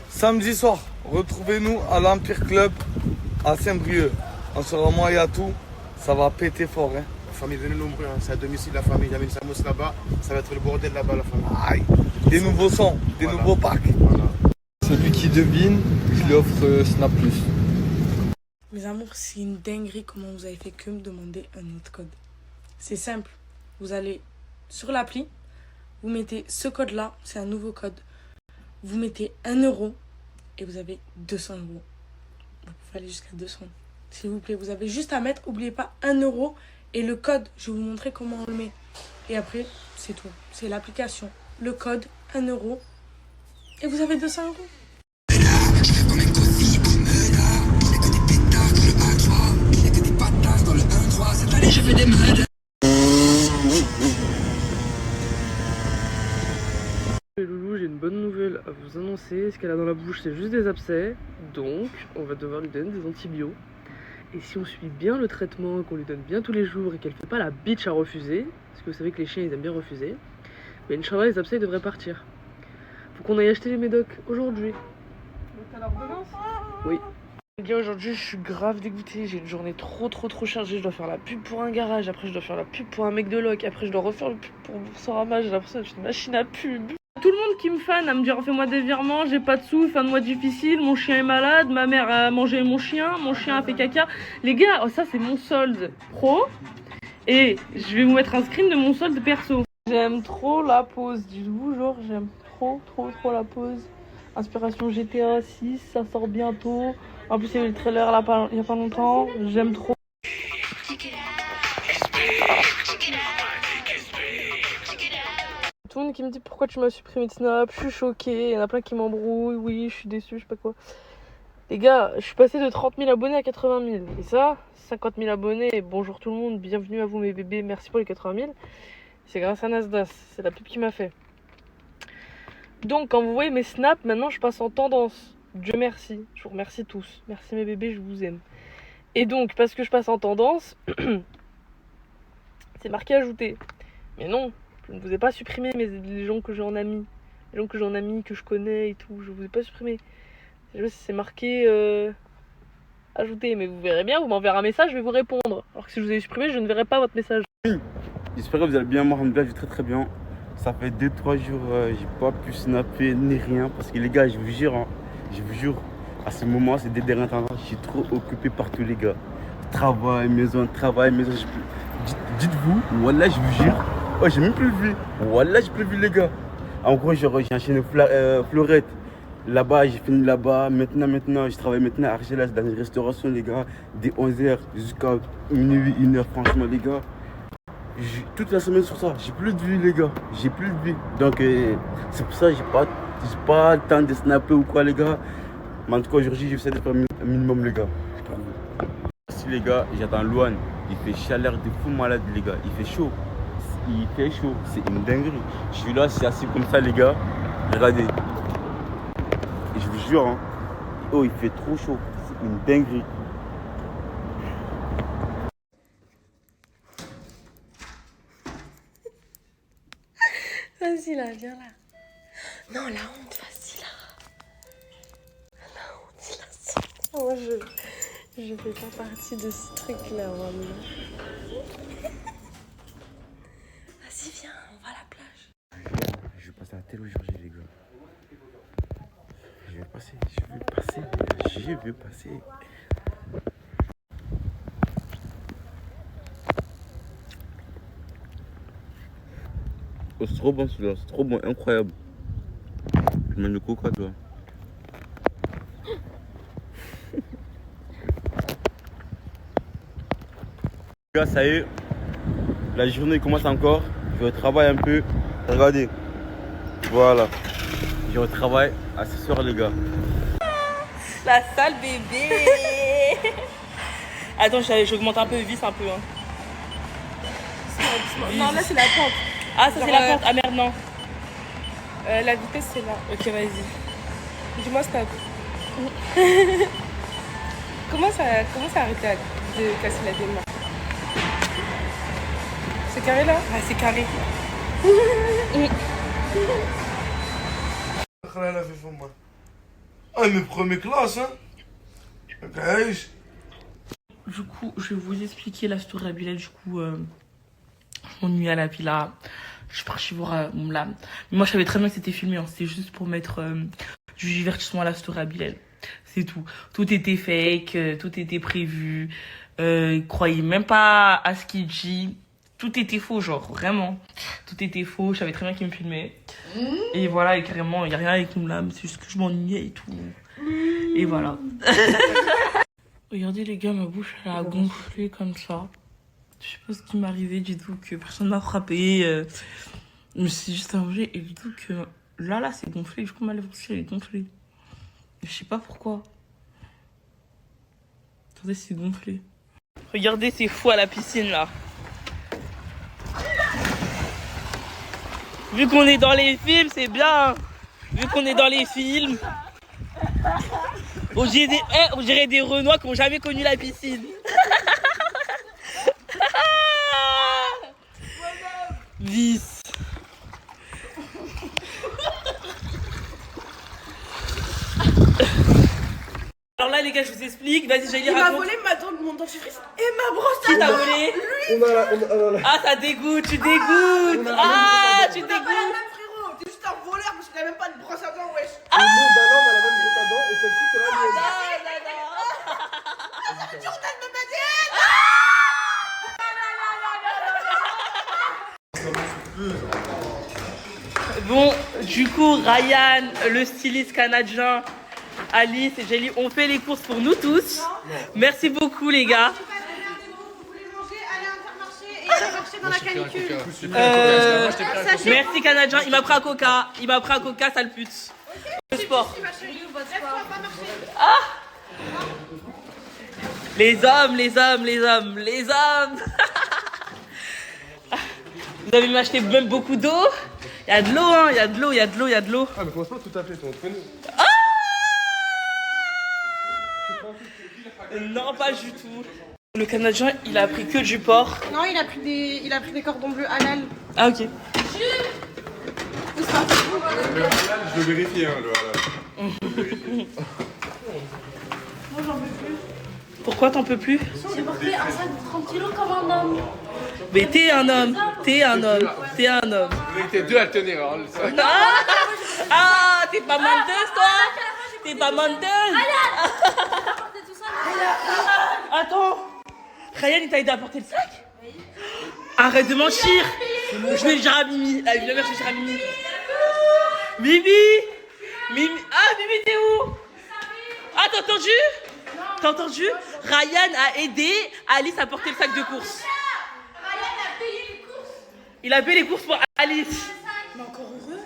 Samedi soir, retrouvez-nous à l'Empire Club à Saint-Brieuc. On sera moi et à tout. Ça va péter fort. Hein. La famille, venez nombreux. Hein. C'est à domicile, la famille. J'avais une samos là-bas. Ça va être le bordel là-bas, la famille. Aïe. Des nouveaux sons, des nouveaux packs. Voilà. Celui qui devine, je lui offre Snap Plus. Mes amours, c'est une dinguerie comment vous avez fait que me demander un autre code. C'est simple. Vous allez sur l'appli, vous mettez ce code-là, c'est un nouveau code. Vous mettez 1 euro et vous avez 200 euros. Vous pouvez aller jusqu'à 200. S'il vous plaît, vous avez juste à mettre, n'oubliez pas 1 euro et le code. Je vais vous montrer comment on le met. Et après, c'est tout. C'est l'application. Le code, 1 euro et vous avez 200 euros. Les loulous, j'ai une bonne nouvelle à vous annoncer. Ce qu'elle a dans la bouche, c'est juste des abcès. Donc, on va devoir lui donner des antibiotiques. Et si on suit bien le traitement, qu'on lui donne bien tous les jours et qu'elle fait pas la bitch à refuser, parce que vous savez que les chiens, ils aiment bien refuser, mais Inch'Allah, les abcès, ils devraient partir. Faut qu'on aille acheter les médocs aujourd'hui. Donc t'as l'ordonnance? Oui. Les gars, aujourd'hui, je suis grave dégoûtée. J'ai une journée trop chargée. Je dois faire la pub pour un garage. Après, je dois faire la pub pour un mec de loc. Après, je dois refaire le pub pour Boursorama. J'ai l'impression d'être une machine à pub. Tout le monde qui me fan à me dire fais-moi des virements, j'ai pas de sous, fin de mois difficile, mon chien est malade, ma mère a mangé mon chien a fait caca. Les gars, oh, ça c'est mon solde pro. Et je vais vous mettre un screen de mon solde perso. J'aime trop la pause, dites-vous, genre j'aime trop la pause. Inspiration GTA 6, ça sort bientôt. En plus il y a eu le trailer là il y a pas longtemps, j'aime trop. Tout le monde qui me dit pourquoi tu m'as supprimé de Snap, je suis choquée, il y en a plein qui m'embrouillent, oui je suis déçue, je sais pas quoi. Les gars, je suis passée de 30 000 abonnés à 80 000. Et ça, 50 000 abonnés, bonjour tout le monde, bienvenue à vous mes bébés, merci pour les 80 000. C'est grâce à Nasdaq, c'est la pub qui m'a fait. Donc quand vous voyez mes snaps, maintenant je passe en tendance. Dieu merci, je vous remercie tous. Merci mes bébés, je vous aime. Et donc, parce que je passe en tendance, c'est marqué ajouter. Mais non, je ne vous ai pas supprimé les gens que j'ai en ami. Les gens que j'ai en ami, que je connais et tout, je vous ai pas supprimé. C'est marqué ajouter, mais vous verrez bien, vous m'enverrez un message, je vais vous répondre. Alors que si je vous ai supprimé, je ne verrai pas votre message. J'espère que vous allez bien, moi je vais très bien. Ça fait 2-3 jours, j'ai pas pu snapper ni rien parce que les gars, je vous jure, hein, Je vous jure, à ce moment, ces 2 derniers temps, je suis trop occupé par tous les gars. Travail, maison. Dites-vous, voilà, je vous jure, oh, j'ai même plus vu. Voilà, j'ai plus vu les gars. En gros, j'ai enchaîné Fleurette. Là-bas, j'ai fini là-bas. Maintenant, je travaille maintenant à Argelas dans une restauration, les gars, dès 11h jusqu'à minuit, 1h, franchement, les gars. Toute la semaine sur ça, j'ai plus de vie, les gars. J'ai plus de vie. Donc, c'est pour ça que j'ai pas le temps de snapper ou quoi, les gars. Mais en tout cas, aujourd'hui, j'essaie de faire un minimum, les gars. Merci, les gars, j'attends Louane. Il fait chaleur de fou malade, les gars. Il fait chaud. C'est une dinguerie. Je suis là, c'est assis comme ça, les gars. Regardez. Et je vous jure, hein. Oh, il fait trop chaud. C'est une dinguerie. Vas-y là, viens là. Non, la honte, vas-y là. La honte, il a ça. Moi, je fais pas partie de ce truc-là, vraiment. Vas-y, viens, on va à la plage. Je vais passer à tel aujourd'hui, les gars. Je vais passer. Oh, c'est trop bon celui-là, c'est trop bon, incroyable. Je mets le coca, toi. Les gars, ça y est, la journée commence encore. Je retravaille un peu. Regardez, voilà. Je retravaille à ce soir, les gars. La salle bébé. Attends, j'augmente un peu, visse un peu. Hein. Non, là c'est la pente. Ah, ça c'est la pente. Ah merde, non. La vitesse c'est là. Ok, vas-y. Dis-moi stop. Comment ça arrêté de casser la démarche? C'est carré là? Ah, c'est carré. Ah, mais première classe, hein? Du coup, je vais vous expliquer la story à Bilal. Du coup, je m'ennuie à la villa. Je suis partie voir mon lame. Mais moi, je savais très bien que c'était filmé. Hein. C'était juste pour mettre du divertissement à la story à Bilal. C'est tout. Tout était fake, tout était prévu. Croyez même pas à ce qu'il dit. Tout était faux, genre, vraiment. Tout était faux. Je savais très bien qu'il me filmait. Et voilà, et carrément, il n'y a rien avec mon lame. C'est juste que je m'ennuyais et tout. Et voilà. Regardez les gars, ma bouche elle a gonflé comme ça. Je sais pas ce qui m'est arrivé du tout, que personne m'a frappé. Je me suis juste arrangée et du tout que là c'est gonflé. Du coup ma lèvre aussi elle est gonflée. Je sais pas pourquoi. Regardez, c'est gonflé. Regardez, c'est fou à la piscine là. Vu qu'on est dans les films, c'est bien. Vu qu'on est dans les films. On dirait des Renois qui n'ont jamais connu la piscine. Vice. Alors là les gars, je vous explique. Vas-y, j'allais Il m'a raconter. volé mon dentifrice et ma brosse à Qui t'a dents. volé? Lui. Ah, ça dégoûte, tu dégoûtes. Ah, tu On n'a pas la dégoûtes. même, frérot. T'es juste un voleur parce qu'il a même pas de brosse à dents, wesh. Le nom d'un homme a la même brosse à dents et celle-ci c'est la mienne. Ça veut dire qu'on me dit. Bon, du coup, Ryan, le styliste canadien, Alice et Jelly ont fait les courses pour nous tous. Merci beaucoup, les gars. Dans la canicule. Merci, Canadien. Il m'a pris un coca. Sale pute. Le sport. Ah! Les hommes. Vous avez m'acheté même beaucoup d'eau. Il y a de l'eau, hein. Il y a de l'eau. Ah, mais commence pas tout à fait, ton prénom. Non, pas du tout. Le Canadien, il a pris que du porc. Non, il a pris des cordons bleus halal. Ah, ok. Je veux vérifier, hein, le halal. Moi, j'en veux plus. Pourquoi t'en peux plus? J'ai porté un sac de 30 kilos comme un homme. Mais t'es un homme. Vous étiez deux à le tenir, hein, le sac. Ah, t'es pas menteuse, toi? T'es pas menteuse. Attends. Ryan, il t'a aidé à porter le sac? Arrête de mentir. Je vais le dire à Mimi. Ah, évidemment, je vais le dire à Mimi. Mimi. Ah, Mimi, t'es où? Ah, t'as entendu? T'as entendu? Ryan a aidé Alice à porter le sac de course. Ryan a payé les courses. Il a payé les courses pour Alice. Mais encore heureux.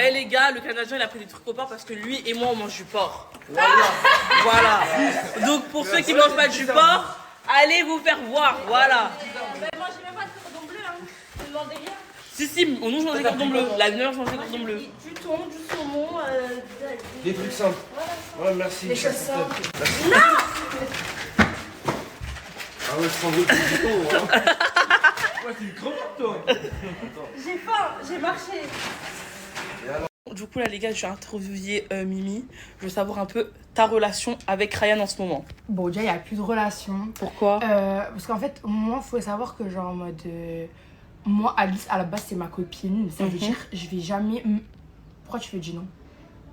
Eh les gars, le Canadien il a pris des trucs au porc parce que lui et moi on mange du porc. Voilà. Donc pour ceux qui ne mangent pas du porc, allez vous faire voir. Voilà. Moi j'ai même pas de cordon bleu, hein. Ne demandez rien. Si, on nous mange des cordons bleus. La meilleure mange des cordons bleus. Du thon, du saumon, Des trucs simples. Ouais, merci. Des choses simples. Merci. Non. Ah ouais, je sens le coup du thon, hein. Ouais, c'est une crevette, toi. J'ai faim, j'ai marché. Du coup là les gars, je vais interviewer Mimi. Je veux savoir un peu ta relation avec Ryan en ce moment. Bon déjà il n'y a plus de relation. Pourquoi? Parce qu'en fait moi il faut savoir que genre en mode... moi Alice à la base c'est ma copine. Ça veut dire je vais jamais... Pourquoi tu fais du non?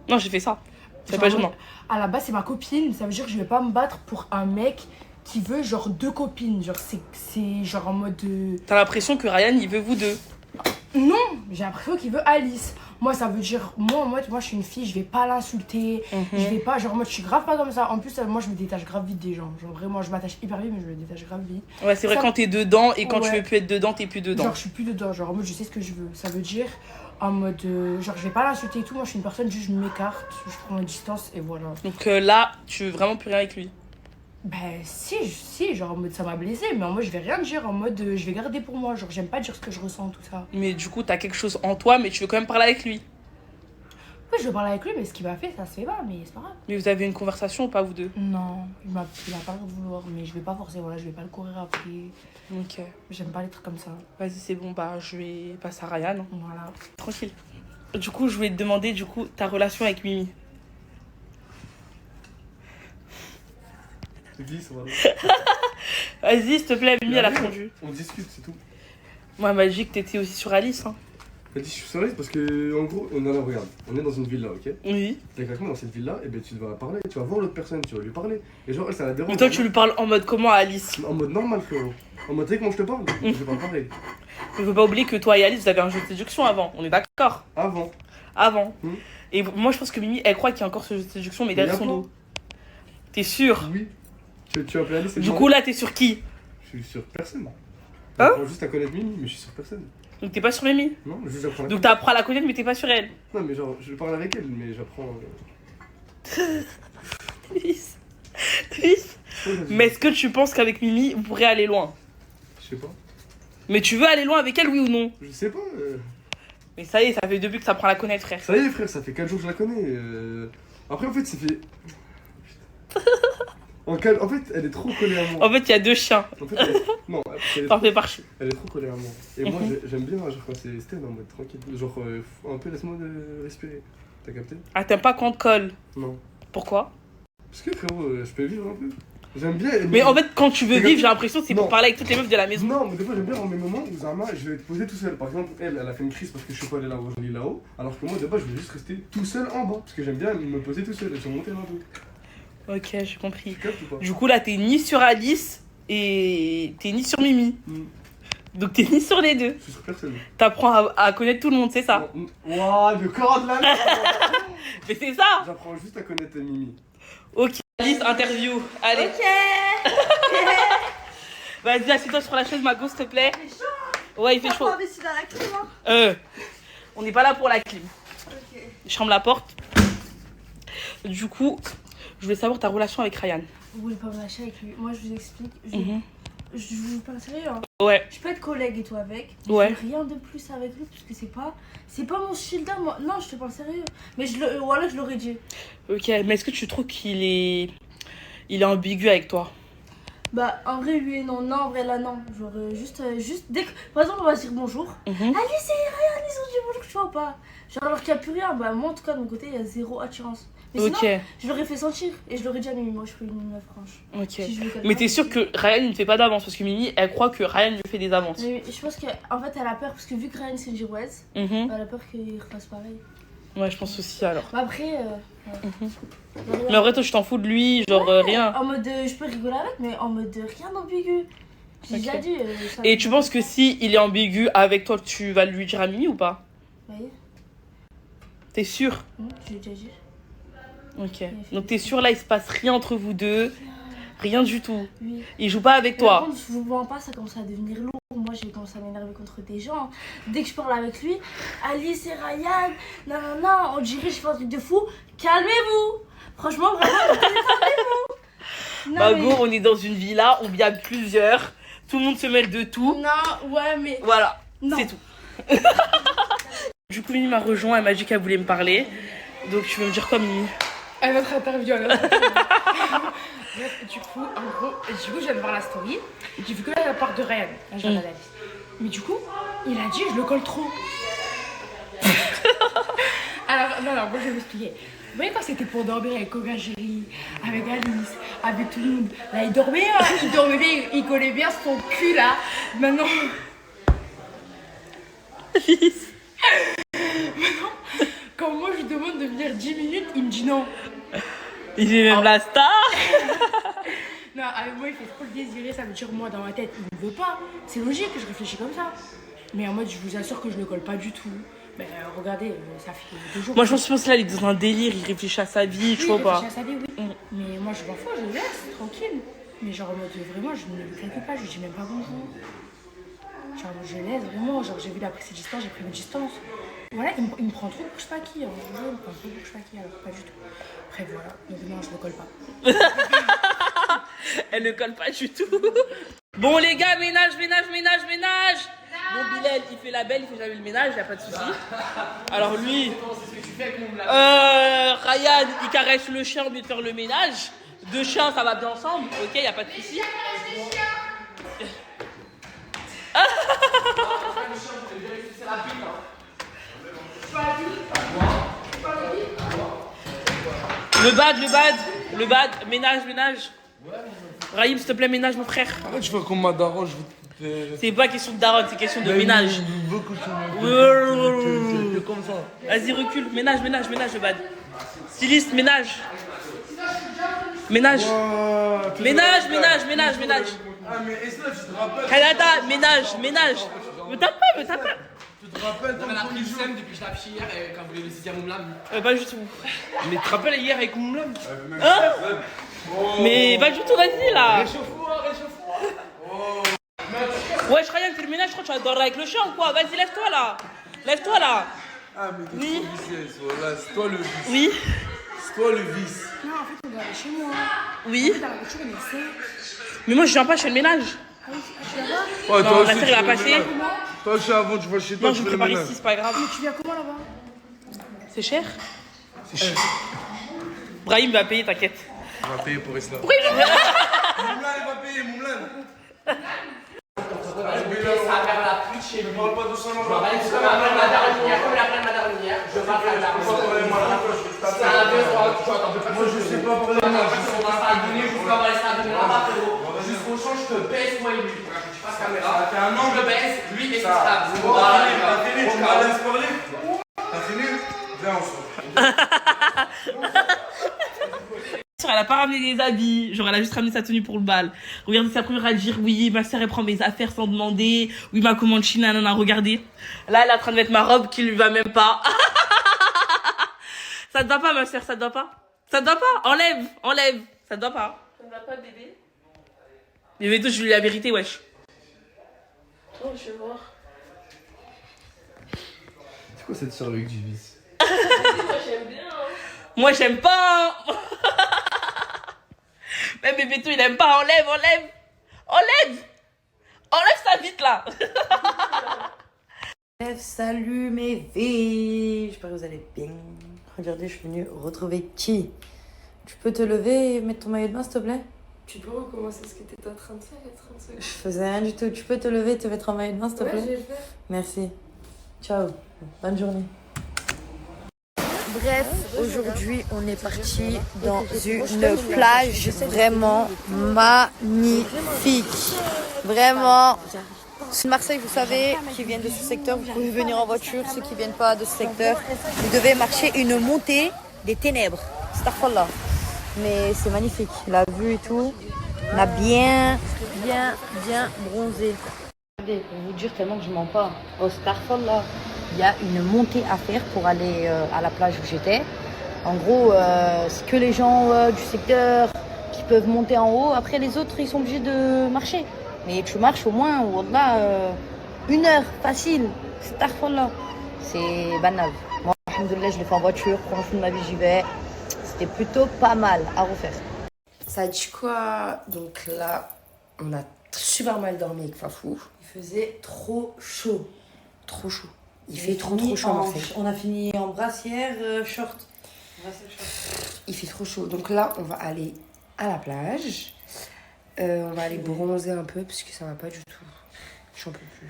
Non j'ai fait ça. C'est pas non. À la base c'est ma copine. Ça veut dire que je vais pas me battre pour un mec qui veut genre deux copines. Genre c'est genre en mode... T'as l'impression que Ryan il veut vous deux? Non, j'ai l'impression qu'il veut Alice. Moi, ça veut dire, moi je suis une fille, je vais pas l'insulter. Je vais pas, genre, moi, je suis grave pas comme ça. En plus, moi, je me détache grave vite des gens. Genre, vraiment, je m'attache hyper vite, mais je me détache grave vite. Ouais, c'est vrai, quand t'es dedans et quand tu veux plus être dedans, t'es plus dedans. Genre, je suis plus dedans. Genre, en mode, je sais ce que je veux. Ça veut dire, en mode, genre, je vais pas l'insulter et tout. Moi, je suis une personne, juste, je m'écarte, je prends une distance et voilà. Donc là, tu veux vraiment plus rien avec lui? Ben, si, genre, en mode, ça m'a blessé. Mais en mode, je vais rien dire. En mode, je vais garder pour moi. Genre, j'aime pas dire ce que je ressens, tout ça. Mais du coup, t'as quelque chose en toi, mais tu veux quand même parler avec lui? Oui, je veux parler avec lui, mais ce qu'il m'a fait, ça se fait pas, mais c'est pas grave. Mais vous avez une conversation ou pas, vous deux? Non, il a pas l'air de vouloir, mais je vais pas forcer, voilà, je vais pas le courir après. Ok. J'aime pas les trucs comme ça. Vas-y, c'est bon, bah je vais passer à Ryan. Voilà. Tranquille. Du coup, je voulais te demander, du coup, ta relation avec Mimi. Vas-y, s'il te plaît, Mimi, elle a répondu. On discute, c'est tout. Moi, elle m'a dit que t'étais aussi sur Alice, hein. Elle dit je suis sur Alice parce que en gros on est là, regarde, on est dans une villa, ok? Oui. T'es avec moi dans cette villa, et ben tu vas parler, tu vas voir l'autre personne, tu vas lui parler. Et genre elle ça la dérange. Mais toi tu lui parles en mode comment à Alice? En mode normal frérot. En mode tu sais comment je te parle? Je parle pareil. Mais faut pas oublier que toi et Alice vous avez un jeu de séduction avant, on est d'accord? Avant. Et moi je pense que Mimi elle croit qu'il y a encore ce jeu de séduction mais derrière son dos. T'es sûr? Oui. Tu as appelé Alice? Du coup là t'es sur qui? Je suis sur personne. Hein? J'apprends juste à connaître Mimi mais je suis sur personne. Donc t'es pas sur Mimi? Non, juste j'apprends. Donc t'apprends à la connaître mais t'es pas sur elle? Non mais genre je parle avec elle mais j'apprends. Mais est-ce que tu penses qu'avec Mimi vous pourrez aller loin? Je sais pas. Mais tu veux aller loin avec elle, oui ou non? Je sais pas. Mais ça y est, ça fait 2 buts que t'apprends à la connaître, frère. Ça y est frère, ça fait 4 jours que je la connais. Après en fait ça fait... En fait, elle est trop collée à moi. En fait, il y a 2 chiens. En fait, non, t'en fais partie. Elle est trop collée à moi. Et moi, j'aime bien, genre, quand c'est Sten en mode tranquille. Genre, un peu, laisse-moi respirer. T'as capté? Ah, t'aimes pas quand on te colle? Non. Pourquoi? Parce que frérot, je peux vivre un peu. J'aime bien. Mais en fait, quand tu veux vivre, j'ai l'impression que c'est pour parler avec toutes les meufs de la maison. Non, mais des fois, j'aime bien dans mes moments où Zama, je vais être posé tout seul. Par exemple, elle a fait une crise parce que je suis pas allé là-haut, j'en ai là-haut. Alors que moi, de base, je voulais juste rester tout seul en bas. Parce que j'aime bien me poser tout seul et sur mon terrain tout. Ok, j'ai compris. Du coup, là, t'es ni sur Alice et t'es ni sur Mimi. Donc, t'es ni sur les deux. Je suis sur personne. T'apprends à connaître tout le monde, c'est ça? Waouh, le corps de la merde. Mais c'est ça. J'apprends juste à connaître Mimi. Ok, Alice, interview. Allez. Ok. Vas-y, assieds-toi sur la chaise, Mago, s'il te plaît. Il fait chaud. Ouais, il fait chaud. On investit dans la clim, hein. On n'est pas là pour la clim. Ok. Je ferme la porte. Du coup, je voulais savoir ta relation avec Ryan. Vous voulez pas me lâcher avec lui? Moi, je vous explique. Je vous parle sérieux. Hein. Ouais. Je peux être collègue et tout avec. Ouais. Je fais rien de plus avec lui parce que c'est pas mon shield à moi. Non, je te parle sérieux. Mais voilà, je l'aurais dit. Ok, mais est-ce que tu trouves qu'il est ambigu avec toi? Bah, en vrai, oui et non. Non, en vrai, là, non. Genre, juste dès que. Par exemple, on va se dire bonjour. Allez, c'est Ryan, ils ont dit bonjour, tu vois pas. Genre, alors qu'il n'y a plus rien, bah, moi, en tout cas, de mon côté, il y a zéro attirance. Mais sinon, je l'aurais fait sentir et je l'aurais dit à Mimi. Moi, je suis une meuf franche. Ok. Si je veux Mais t'es sûr que Ryan il ne fait pas d'avance parce que Mimi, elle croit que Ryan lui fait des avances. Mais je pense qu'en fait, elle a peur parce que vu que Ryan, c'est une girouette, elle a peur qu'il refasse pareil. Ouais, je pense aussi alors. Bah, après. Mais en vrai, toi, je t'en fous de lui, genre rien. En mode, je peux rigoler avec, mais en mode rien d'ambigu. J'ai déjà dit. Et tu penses que si il est ambigu avec toi, tu vas lui dire à Mimi ou pas? Oui. T'es sûr? J'ai déjà dit. Ok. Donc t'es sûr là, il se passe rien entre vous deux? Rien du tout? Oui. Il joue pas avec toi? Par contre, je vous mens pas, ça commence à devenir lourd. Moi, j'ai commencé à m'énerver contre des gens. Dès que je parle avec lui, Alice et Ryan, nanana, on dirait que je fais un truc de fou. Calmez-vous! Franchement, vraiment, calmez-vous! Bah, go, on est dans une villa, on vient plusieurs, tout le monde se mêle de tout. Non, ouais, mais. Voilà, c'est tout. Du coup, Mimi m'a rejoint, elle m'a dit qu'elle voulait me parler. Donc, tu veux me dire quoi, Mimi? À notre interview, du coup, en gros, je viens de voir la story. J'ai vu que la part de Ryan, la jeune Alice. Mais du coup, il a dit je le colle trop. Alors, non, moi je vais m'expliquer. Vous voyez quand c'était pour dormir avec Koga Chéri, avec Alice, avec tout le monde. Là, il dormait bien, il collait bien son cul là. Maintenant, quand moi je lui demande de venir 10 minutes, il me dit non. Il est même la star. Non, avec moi il fait trop le désirer, ça veut dire moi dans ma tête, il ne veut pas. C'est logique, je réfléchis comme ça. Mais en mode, je vous assure que je ne colle pas du tout. Mais regardez, ça fait 2 jours. Moi je pense que là, il est dans un délire, il réfléchit à sa vie, tu vois pas. Il réfléchit à sa vie, oui. Mais moi je m'en fous, je laisse, tranquille. Mais genre en mode, vraiment, je ne le calcule pas, je lui dis même pas bonjour. Genre je laisse, vraiment, genre j'ai vu la prise de distance, j'ai pris une distance. Voilà, il me prend trop pour je sais pas qui, hein. Il me prend trop pour je sais pas qui, alors pas du tout. Après voilà, donc non, je ne colle pas. Elle ne colle pas du tout. Bon les gars, ménage. Bon Bilal, il fait la belle, il fait jamais le ménage, y a pas de souci. Alors lui, Ryan, il caresse le chien au lieu de faire le ménage. 2 chiens, ça va bien ensemble, ok, y a pas de souci. Le bad, ménage. Raïm, s'il te plaît, ménage, mon frère. Tu fais comme ma daronne, c'est pas question de daronne, c'est question de ménage. Comme ça. Vas-y, recule, ménage, le bad. Styliste, ménage. Ménage. Ah, mais est-ce que tu te rappelles? Kanata, ménage. Me tape pas. Tu te rappelles On a pris le seum depuis que je l'ai affiché hier quand vous voulez le citer à Moumlam. Pas du tout. Mais tu te rappelles hier avec Moumlam? Hein? Mais pas du tout, vas-y là. Réchauffe-moi. Wesh, Ryan, fais le ménage, je crois que tu vas dormir avec le chien ou quoi? Vas-y, lève-toi là. Ah, mais t'es trop vicieuse, voilà, c'est toi le vice. Oui. C'est toi le vice. Non, en fait, on doit aller chez moi. Oui. En fait, dans la voiture, on essaie. Mais moi, je viens pas, je fais le ménage. Ah oui, tu viens pas? Ouais, non, toi ma aussi, sœur, il va passer. Toi, je suis avant, tu vas chez toi. Non, je me prépare ici, c'est pas grave. Mais tu viens comment là-bas? C'est cher? Brahim va payer, t'inquiète. On va payer pour Islam. Pourquoi il va Moumlan, il va payer, Moumlan. Ça va faire la pute chez lui. Je vais appeler ma dernière. Comme il appelle ma dernière, je vais appeler la C'est un 2, 3, tu vois, t'en peux pas. Moi, je sais pas pour les On va pas donner, je vais pas laisser à donner là-bas, frérot. Jusqu'au champ, je te baisse, moi et lui. Tu passes caméra. T'as un angle. Je le baisse, lui et T'as c'est fini, tu m'as laissé parler. T'as fini? Viens, on sort. Elle a pas ramené les habits, genre elle a juste ramené sa tenue pour le bal. Regardez, c'est la première à dire oui, ma soeur elle prend mes affaires sans demander. Oui, ma commande chine, nanana, regardez. Là, elle est en train de mettre ma robe qui lui va même pas. Ça te va pas, ma soeur, ça te va pas? Enlève. Ça te va pas? Ça te va pas, bébé? Bébé, toi, je lui dis la vérité, wesh. Oh, je vais voir. C'est quoi cette soeur avec du vice? Moi, j'aime bien. Moi, j'aime pas. Mais bébé, tout, il aime pas. Enlève ça vite, là. Salut mes filles, j'espère que vous allez bien. Regardez, je suis venue retrouver qui? Tu peux te lever et mettre ton maillot de bain, s'il te plaît? Tu peux recommencer ce que tu étais en train de faire il y a 30 secondes. Je faisais rien du tout. Tu peux te lever, te mettre en maillot de bain, s'il te plaît? Je vais le faire. Merci. Ciao. Bonne journée. Bref, aujourd'hui, on est parti dans une plage vraiment magnifique. Vraiment. C'est Marseille, vous savez, qui viennent de ce secteur, vous pouvez venir en voiture. Ceux qui ne viennent pas de ce secteur, vous devez marcher une montée des ténèbres. Astaghfirullah. Mais c'est magnifique. La vue et tout. On a bien bronzé. Regardez, pour vous dire tellement que je mens pas. Astaghfirullah. Il y a une montée à faire pour aller à la plage où j'étais. En gros, c'est que les gens du secteur qui peuvent monter en haut. Après, les autres, ils sont obligés de marcher. Mais tu marches au moins, wallah, 1 heure, facile. Astaghfirullah. C'est banal. Moi, alhamdoulilah, je l'ai fait en voiture. Première fois de ma vie, j'y vais. C'était plutôt pas mal à refaire. Ça dit quoi? Donc là, on a super mal dormi avec Fafou. Il faisait trop chaud. Trop chaud. Il On fait a trop fini chaud à Marseille. On a fini en brassière, short. Il fait trop chaud. Donc là, on va aller à la plage. On va aller bronzer un peu parce que ça va pas du tout. J'en peux plus.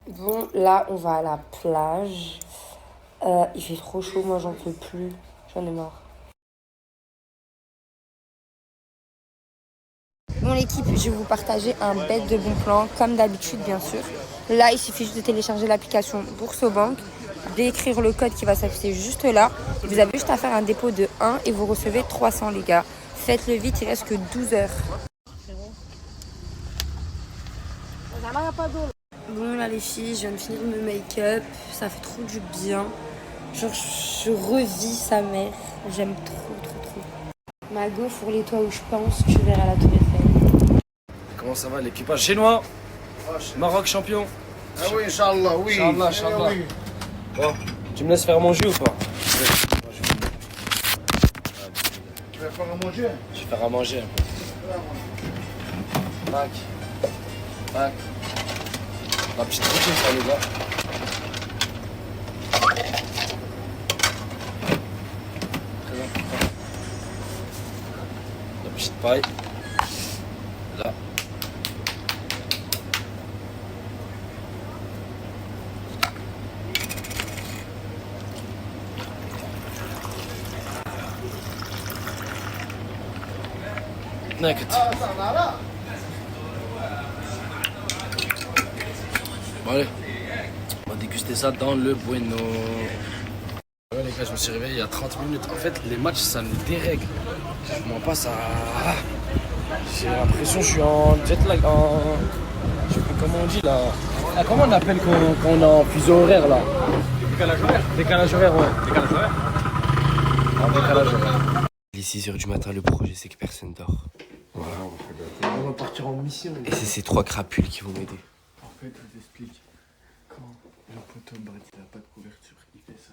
Bon, là, on va à la plage. Il fait trop chaud, moi j'en peux plus. J'en ai marre. Bon l'équipe, je vais vous partager un bête de bon plan, comme d'habitude bien sûr. Là, il suffit juste de télécharger l'application BoursoBank, d'écrire le code qui va s'afficher juste là. Vous avez juste à faire un dépôt de 1 et vous recevez 300 les gars. Faites-le vite, il reste que 12 heures. Bon là les filles, je viens de finir mon make-up, ça fait trop du bien. Genre je revis sa mère, j'aime trop. Mago, fourre-les-toi où je pense, tu verras la tour Eiffel. Comment ça va l'équipage chinois? Maroc champion. Ah oui, Inch'Allah, oui. Inch'Allah. Oui. Bon, tu me laisses faire mon jus ou pas? Tu vas faire à manger? Je vais faire à manger un peu. Tac. Tac. La petite routine ça les gars. Très important. La petite paille. Là. Naked. Bon allez, on va déguster ça dans le Bueno. Ouais les gars, je me suis réveillé il y a 30 minutes. En fait, les matchs, ça me dérègle. Je mens pas, ça... J'ai l'impression que je suis en jet lag, je sais plus comment on dit là. Ah, comment on appelle quand on est en fuseau horaire là? Décalage horaire. Décalage horaire, ouais. Décalage horaire. En décalage horaire. Il est 6h du matin, le projet c'est que personne dort. Voilà, on va partir en mission. Et c'est ces 3 crapules qui vont m'aider. En fait, je vous explique. Quand le poteau Brett il a pas de couverture, il fait ça.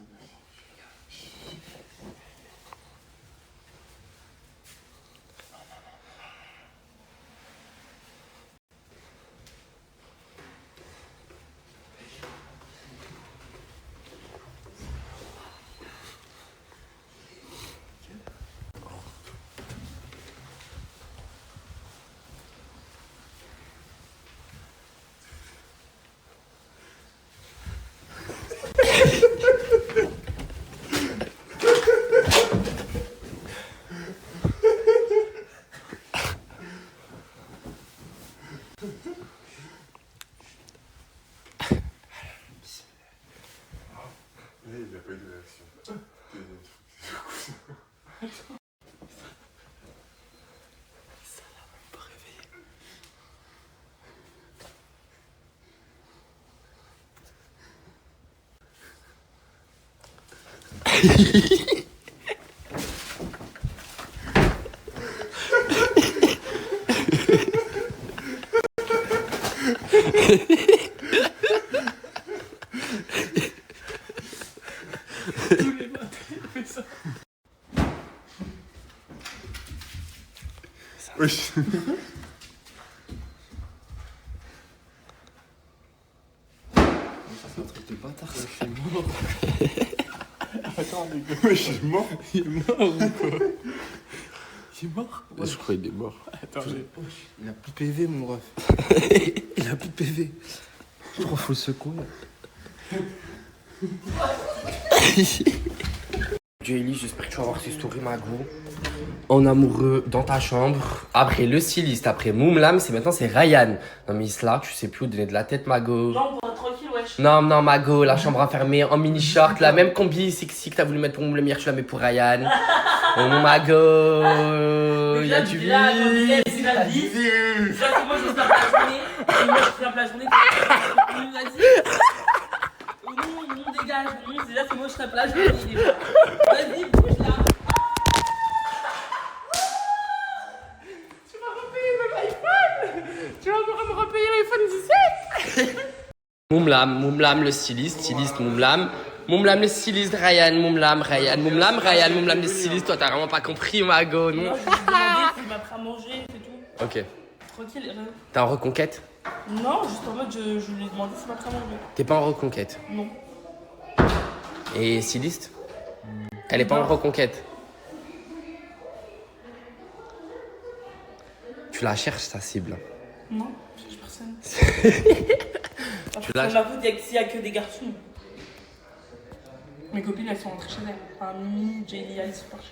Il a pas eu de réaction. Ça l'a même pas réveillé. Tous les matins, il fait ça. Wesh. C'est un truc de bâtard, ça. Je suis mort. Attends, les gars. Wesh, il est mort. Il est mort ou quoi? Il est mort? Je crois qu'il est mort. Attends. Il a plus de PV, mon ref. Il a plus de PV. Je crois qu'il faut le secourir. Jaylee, j'espère que tu vas voir ces stories, Mago. En amoureux, dans ta chambre. Après le styliste, après Moumlam, maintenant c'est Ryan. Non mais Isla, tu sais plus où donner de la tête, Mago. Non, on va tranquille, wesh. Non, Mago, la chambre enfermée, en mini-short, la même combi sexy que t'as voulu mettre pour Moumlam hier, tu la mets pour Ryan. Oh mon Mago, il y a du vie. C'est la vie. Ça, c'est moi, je fais la journée. Et moi, je fais la journée. Il nous a dit. On dégage, déjà, c'est moi, je tape la journée. Vas-y, bouge là. Tu vas repayer l'iPhone. Tu vas me repayer l'iPhone 17. Moumlam, le styliste, Moumlam. Moumlam, le styliste, Ryan, Moumlam, le styliste. Toi, t'as vraiment pas compris, Mago, non? Non, je lui ai demandé s'il m'a pris à manger, c'est tout. Ok. Tranquille. T'es en reconquête? Non, juste en mode, je lui ai demandé s'il m'a pris à manger. T'es pas en reconquête? Non. Et styliste? Elle est pas en reconquête. Tu la cherches, ta cible? Non, je cherche personne. Tu Parce lâches. qu'on avoue qu'il y a que des garçons. Mes copines, elles sont rentrées chez elles. Enfin, Mimi, Jaylee, Alice sont parties.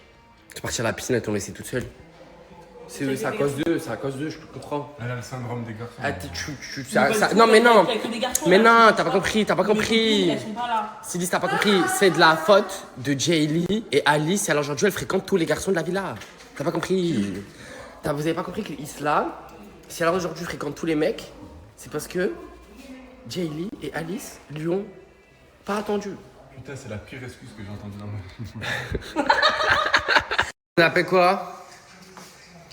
Tu es partie à la piscine, elles t'ont laissé toute seule. C'est à cause d'eux, je te comprends. Elle a le syndrome des garçons. Ah, non, mais non. Mais non, t'as pas compris. Elles sont pas là. Styliste, t'as pas compris. C'est de la faute de Jaylee et Alice. Et alors aujourd'hui, elle fréquente tous les garçons de la villa. T'as pas compris. Vous avez pas compris que Isla, si alors aujourd'hui fréquente tous les mecs, c'est parce que Jaylee et Alice lui ont pas attendu. Putain, c'est la pire excuse que j'ai entendue dans ma vie. On appelle quoi?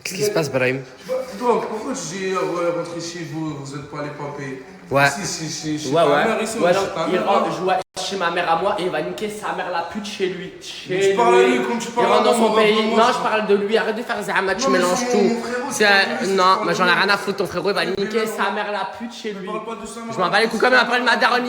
Qu'est-ce qui se passe, Brahim? Donc, pourquoi j'ai rentré chez vous, vous êtes pas allé paper? Ouais. Si, chez Ouais, ta ouais. mère ici, Ouais, chez non, ta il mère, rentre là. jouer chez ma mère à moi et il va niquer sa mère la pute chez lui. Tu parles à lui comme tu parles Il rentre à dans moi, son pays. moi, Non, je- je parle de lui. Arrête de faire Zahama, tu Non, mais mélanges c'est tout. mon frérot, Non, mais j'en ai rien à foutre. Ton frérot, il va niquer sa mère la pute chez lui. Je m'en bats les couilles. Comme il a parlé de ma daronne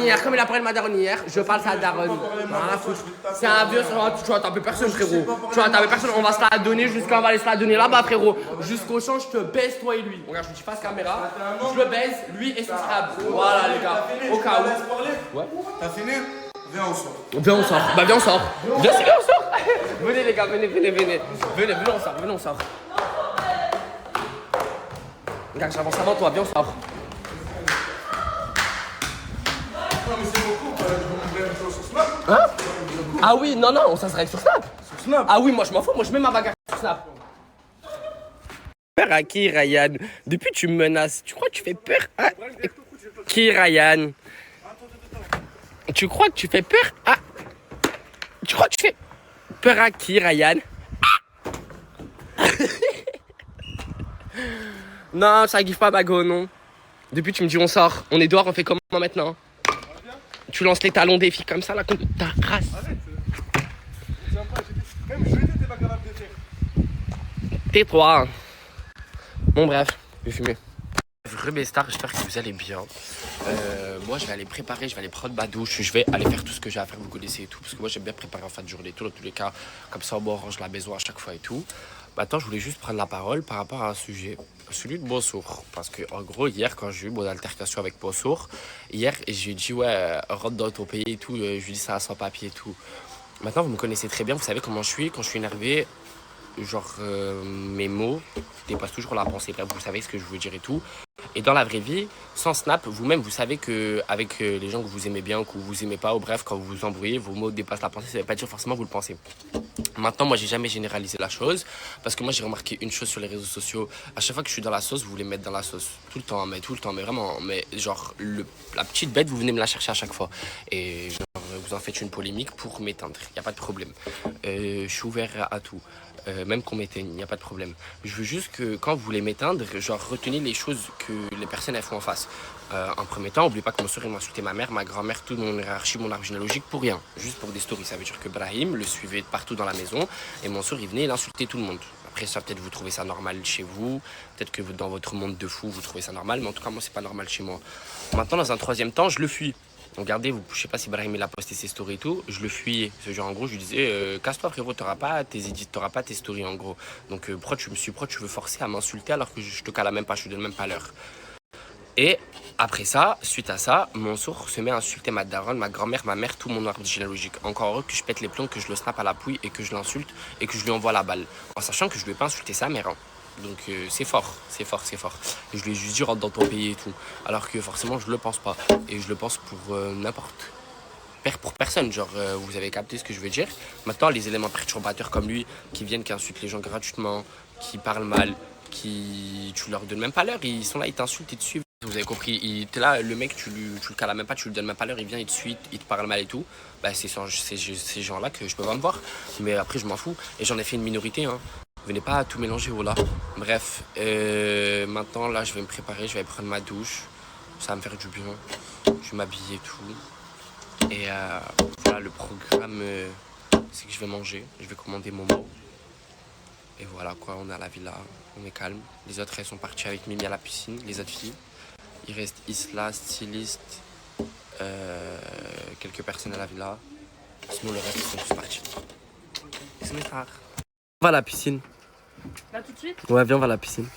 hier. Je parle sa daronne. J'en ai rien à foutre. C'est un vieux. Tu vois, t'as peu personne, frérot. Tu vois, t'as peu personne. On va se la donner jusqu'à. On va aller se la donner là-bas, frérot. Jusqu'au champ, je te baise, toi et lui. Regarde, je dis face caméra. Je le baise, lui et son frère. Voilà, les gars. Au cas où. Ouais. T'as fini? Viens, on sort. Viens, on sort. Bah, viens, on sort. Viens, on sort. Venez, les gars, venez. Venez, on sort. Regarde, j'avance avant toi, viens, on sort. Non, mais c'est beaucoup, je vais me faire sur Snap. Hein? Ah oui, non, on s'installe sur Snap. Ah oui, moi je m'en fous, moi je mets ma bagarre sur Snap. Peur à qui, Ryan? Depuis tu me menaces, tu crois que tu fais peur? Hein? Qui, Ryan? Tu crois que tu fais peur? Ah. Tu crois que tu fais peur à qui, Ryan? Non, ça giffe pas, Mago, non. Depuis tu me dis on sort, on est dehors, on fait comment maintenant? Tu lances les talons des filles comme ça, là, contre ta race. Même jeter, t'es pas capable de faire. Tais-toi. Bon, bref, je vais fumer. Rebestar, j'espère que vous allez bien. Moi, je vais aller préparer, je vais aller prendre ma douche, je vais aller faire tout ce que j'ai à faire, vous connaissez et tout. Parce que moi, j'aime bien préparer en fin de journée, tout, dans tous les cas. Comme ça, on range la maison à chaque fois et tout. Maintenant, je voulais juste prendre la parole par rapport à un sujet, celui de Bossour. Parce que, en gros, hier, quand j'ai eu mon altercation avec Bossour, hier, je lui ai dit, ouais, rentre dans ton pays et tout. Je lui ai dit ça sans papier et tout. Maintenant, vous me connaissez très bien, vous savez comment je suis. Quand je suis énervé, genre, mes mots dépassent toujours la pensée. Bref, vous savez ce que je veux dire et tout. Et dans la vraie vie, sans Snap, vous-même, vous savez qu'avec les gens que vous aimez bien ou que vous aimez pas, ou bref, quand vous vous embrouillez, vos mots dépassent la pensée, ça veut pas dire forcément que vous le pensez. Maintenant, moi, j'ai jamais généralisé la chose, parce que moi, j'ai remarqué une chose sur les réseaux sociaux. À chaque fois que je suis dans la sauce, vous voulez me mettre dans la sauce. Tout le temps, mais vraiment. Mais genre, la petite bête, vous venez me la chercher à chaque fois. Et genre, vous en faites une polémique pour m'éteindre. Il n'y a pas de problème. Je suis ouvert à tout. Même qu'on m'éteigne, il n'y a pas de problème. Je veux juste que quand vous voulez m'éteindre, genre retenez les choses que les personnes elles font en face. En premier temps, n'oubliez pas que mon soeur il m'a insulté ma mère, ma grand-mère, toute mon hiérarchie, mon arbre généalogique pour rien. Juste pour des stories. Ça veut dire que Brahim le suivait partout dans la maison et mon soeur il venait, il insultait tout le monde. Après ça, peut-être vous trouvez ça normal chez vous, peut-être que dans votre monde de fou, vous trouvez ça normal, mais en tout cas moi c'est pas normal chez moi. Maintenant, dans un troisième temps, je le fuis. Regardez, je sais pas si Brahim il a posté ses stories et tout, je le fuyais. Genre, en gros, je lui disais, casse-toi frérot, t'auras pas tes edits, t'auras pas tes stories en gros. Donc, pourquoi tu veux forcer à m'insulter alors que je te cale même pas, je te donne même pas l'heure. Et après ça, suite à ça, Mansour se met à insulter ma daronne, ma grand-mère, ma mère, tout mon arbre généalogique. Encore heureux que je pète les plombs, que je le snap à la pouille et que je l'insulte et que je lui envoie la balle. En sachant que je lui ai pas insulté sa mère. Hein. Donc c'est fort. Et je lui ai juste dit rentre dans ton pays et tout. Alors que forcément je le pense pas. Et je le pense pour n'importe. Pour personne, genre vous avez capté ce que je veux dire. Maintenant les éléments perturbateurs comme lui, qui viennent, qui insultent les gens gratuitement, qui parlent mal, tu leur donnes même pas l'heure, ils sont là, ils t'insultent, ils te suivent. Vous avez compris, t'es là, le mec, tu le cales même pas, tu lui donnes même pas l'heure, il vient, il te suit, il te parle mal et tout. Bah c'est ces gens-là que je peux pas me voir. Mais après je m'en fous. Et j'en ai fait une minorité, hein. Venez pas à tout mélanger, voilà. Bref, maintenant là je vais me préparer, je vais prendre ma douche. Ça va me faire du bien. Je vais m'habiller et tout. Et voilà, le programme, c'est que je vais manger, je vais commander mon mot. Et voilà quoi, on est à la villa, on est calme. Les autres elles sont parties avec Mimi à la piscine, les autres filles. Il reste Isla, styliste, quelques personnes à la villa. Sinon le reste ils sont tous partis. On va à la piscine. Là tout de suite? Ouais, viens, on va à la piscine.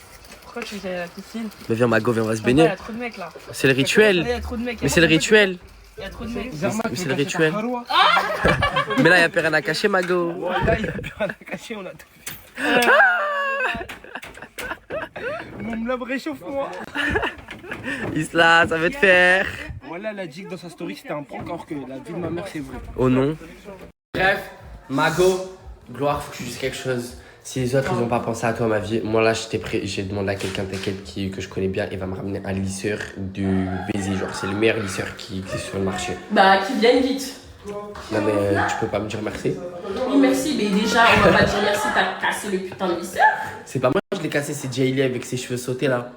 Pourquoi tu veux aller à la piscine? Mais viens, Mago, viens, on va se baigner. Il y a trop de mecs là. C'est le rituel. Il y a trop de mecs. Mais c'est le rituel. Il y a trop de mecs. Mais c'est le rituel. Mais là, il n'y a plus rien à cacher, Mago. Là, il n'y a plus rien à cacher, on a tout fait. Mon blab réchauffe-moi. Isla, ça veut te faire. Voilà, elle a dit que dans sa story c'était un prank, alors que la vie de ma mère c'est vrai. Oh non. Bref, Mago, Gloire, faut que je dise quelque chose. Si les autres ils ont pas pensé à toi, ma vie, moi là j'étais prêt, j'ai demandé à quelqu'un t'inquiète que je connais bien, il va me ramener un lisseur de baiser, genre c'est le meilleur lisseur qui existe sur le marché. Bah, qui vienne vite. Non mais tu peux pas me dire merci? Oui, merci, mais déjà on va pas dire merci, t'as cassé le putain de lisseur. C'est pas moi je l'ai cassé, c'est Jaylee avec ses cheveux sautés là.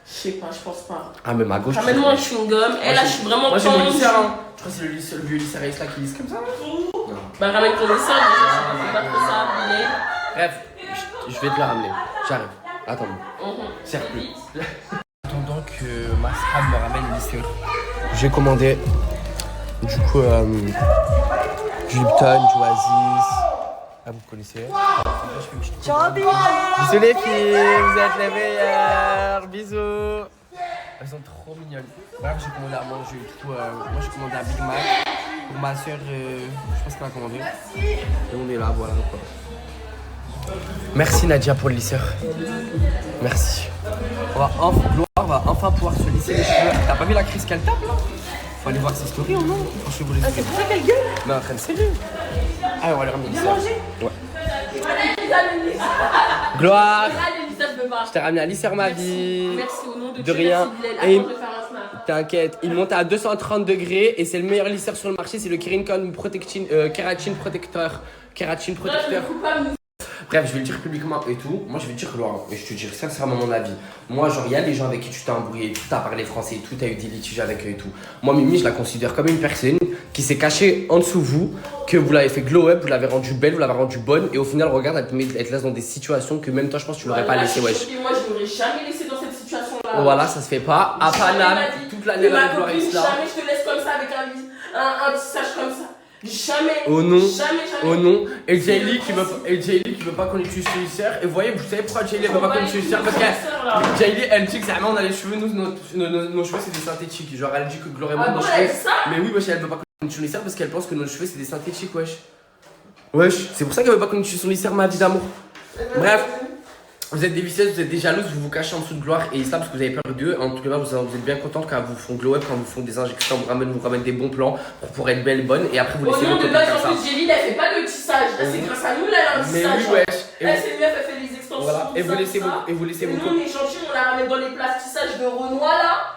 Je sais pas, je pense pas. Ah mais ma gauche. Ramène-moi un chewing-gum, et là je suis vraiment moi, j'ai mon lisseur, hein. Je crois que c'est le vieux lisseur là qui lisse comme ça. Bah ramène ton lisseur, déjà, c'est pas trop ça, il est. Bref, je vais te la ramener. J'arrive. Attends. Serre plus. Attendant que ma femme me ramène le lisseur. J'ai commandé du coup du Lipton, du Oasis. Ah, vous connaissez? Bisous les filles, vous êtes les meilleures. Bisous. Elles sont trop mignonnes. Bref, j'ai commandé à manger. Du coup, moi j'ai commandé un Big Mac. Pour ma soeur, je pense qu'elle a commandé. Et on est là, voilà quoi. Merci Nadia pour le lisseur. Merci. Gloire va enfin pouvoir se lisser les cheveux. T'as pas vu la crise qu'elle tape là? Faut aller voir ses stories ou non? Franchement, Ah, c'est pour ça qu'elle gueule? Non, elle sérieux. Ah, on va aller ramener le lisseur. Ouais. Gloire! Je t'ai ramené un lisseur ma vie. Merci au nom de De rien. Et T'inquiète, il monte à 230 degrés et c'est le meilleur lisseur sur le marché. C'est le Keratin Protector. Keratin Protector. Bref, je vais le dire publiquement et tout. Moi, je vais te dire Gloire, et je te dis sincèrement mon avis. Moi, genre, il y a des gens avec qui tu t'es embrouillé et tout, t'as parlé français et tout, t'as eu des litiges avec eux et tout. Moi, Mimi, je la considère comme une personne qui s'est cachée en dessous vous, que vous l'avez fait glow up, vous l'avez rendue belle, vous l'avez rendue bonne, et au final, regarde, elle te laisse dans des situations que même toi, je pense que tu l'aurais pas laissé, wesh. Moi, je l'aurais jamais laissé dans cette situation-là. Voilà, ça se fait pas. À Paname, toute l'année, la Gloire est là. Jamais je te laisse comme ça avec un tissage comme ça. Jamais. Oh non. Jamais. Oh non. Et Jaylee qui veut pas qu'on utilise ce lisseur. Et vous voyez, vous savez pourquoi Jaylee veut pas qu'on utilise ce lisseur? Parce que Jaylee, elle dit que on a les cheveux, nos cheveux c'est des synthétiques. Genre elle dit que Gloire et moi, nos cheveux. Mais oui, wesh, elle veut pas qu'on utilise son lisseur parce qu'elle pense que nos cheveux c'est des synthétiques, wesh. Wesh, c'est pour ça qu'elle veut pas qu'on utilise son lisseur, ma vie d'amour. Bref. Vous êtes des vicieuses, vous êtes des jalouses, vous vous cachez en dessous de Gloire et Isla parce que vous avez peur d'eux. En tout cas, vous êtes bien contente quand vous font glow up, quand vous font des injections, vous ramènent des bons plans pour être belle, bonne et après vous laissez votre comme ça. En plus, Jaylee, elle fait pas de tissage. C'est grâce à nous, là, elle a un tissage. Mais oui, wesh. Elle, c'est mieux, elle fait des extensions. Voilà. Et vous laissez vos. Nous, on est gentils, on la ramène dans les plastissages de Renoir, là.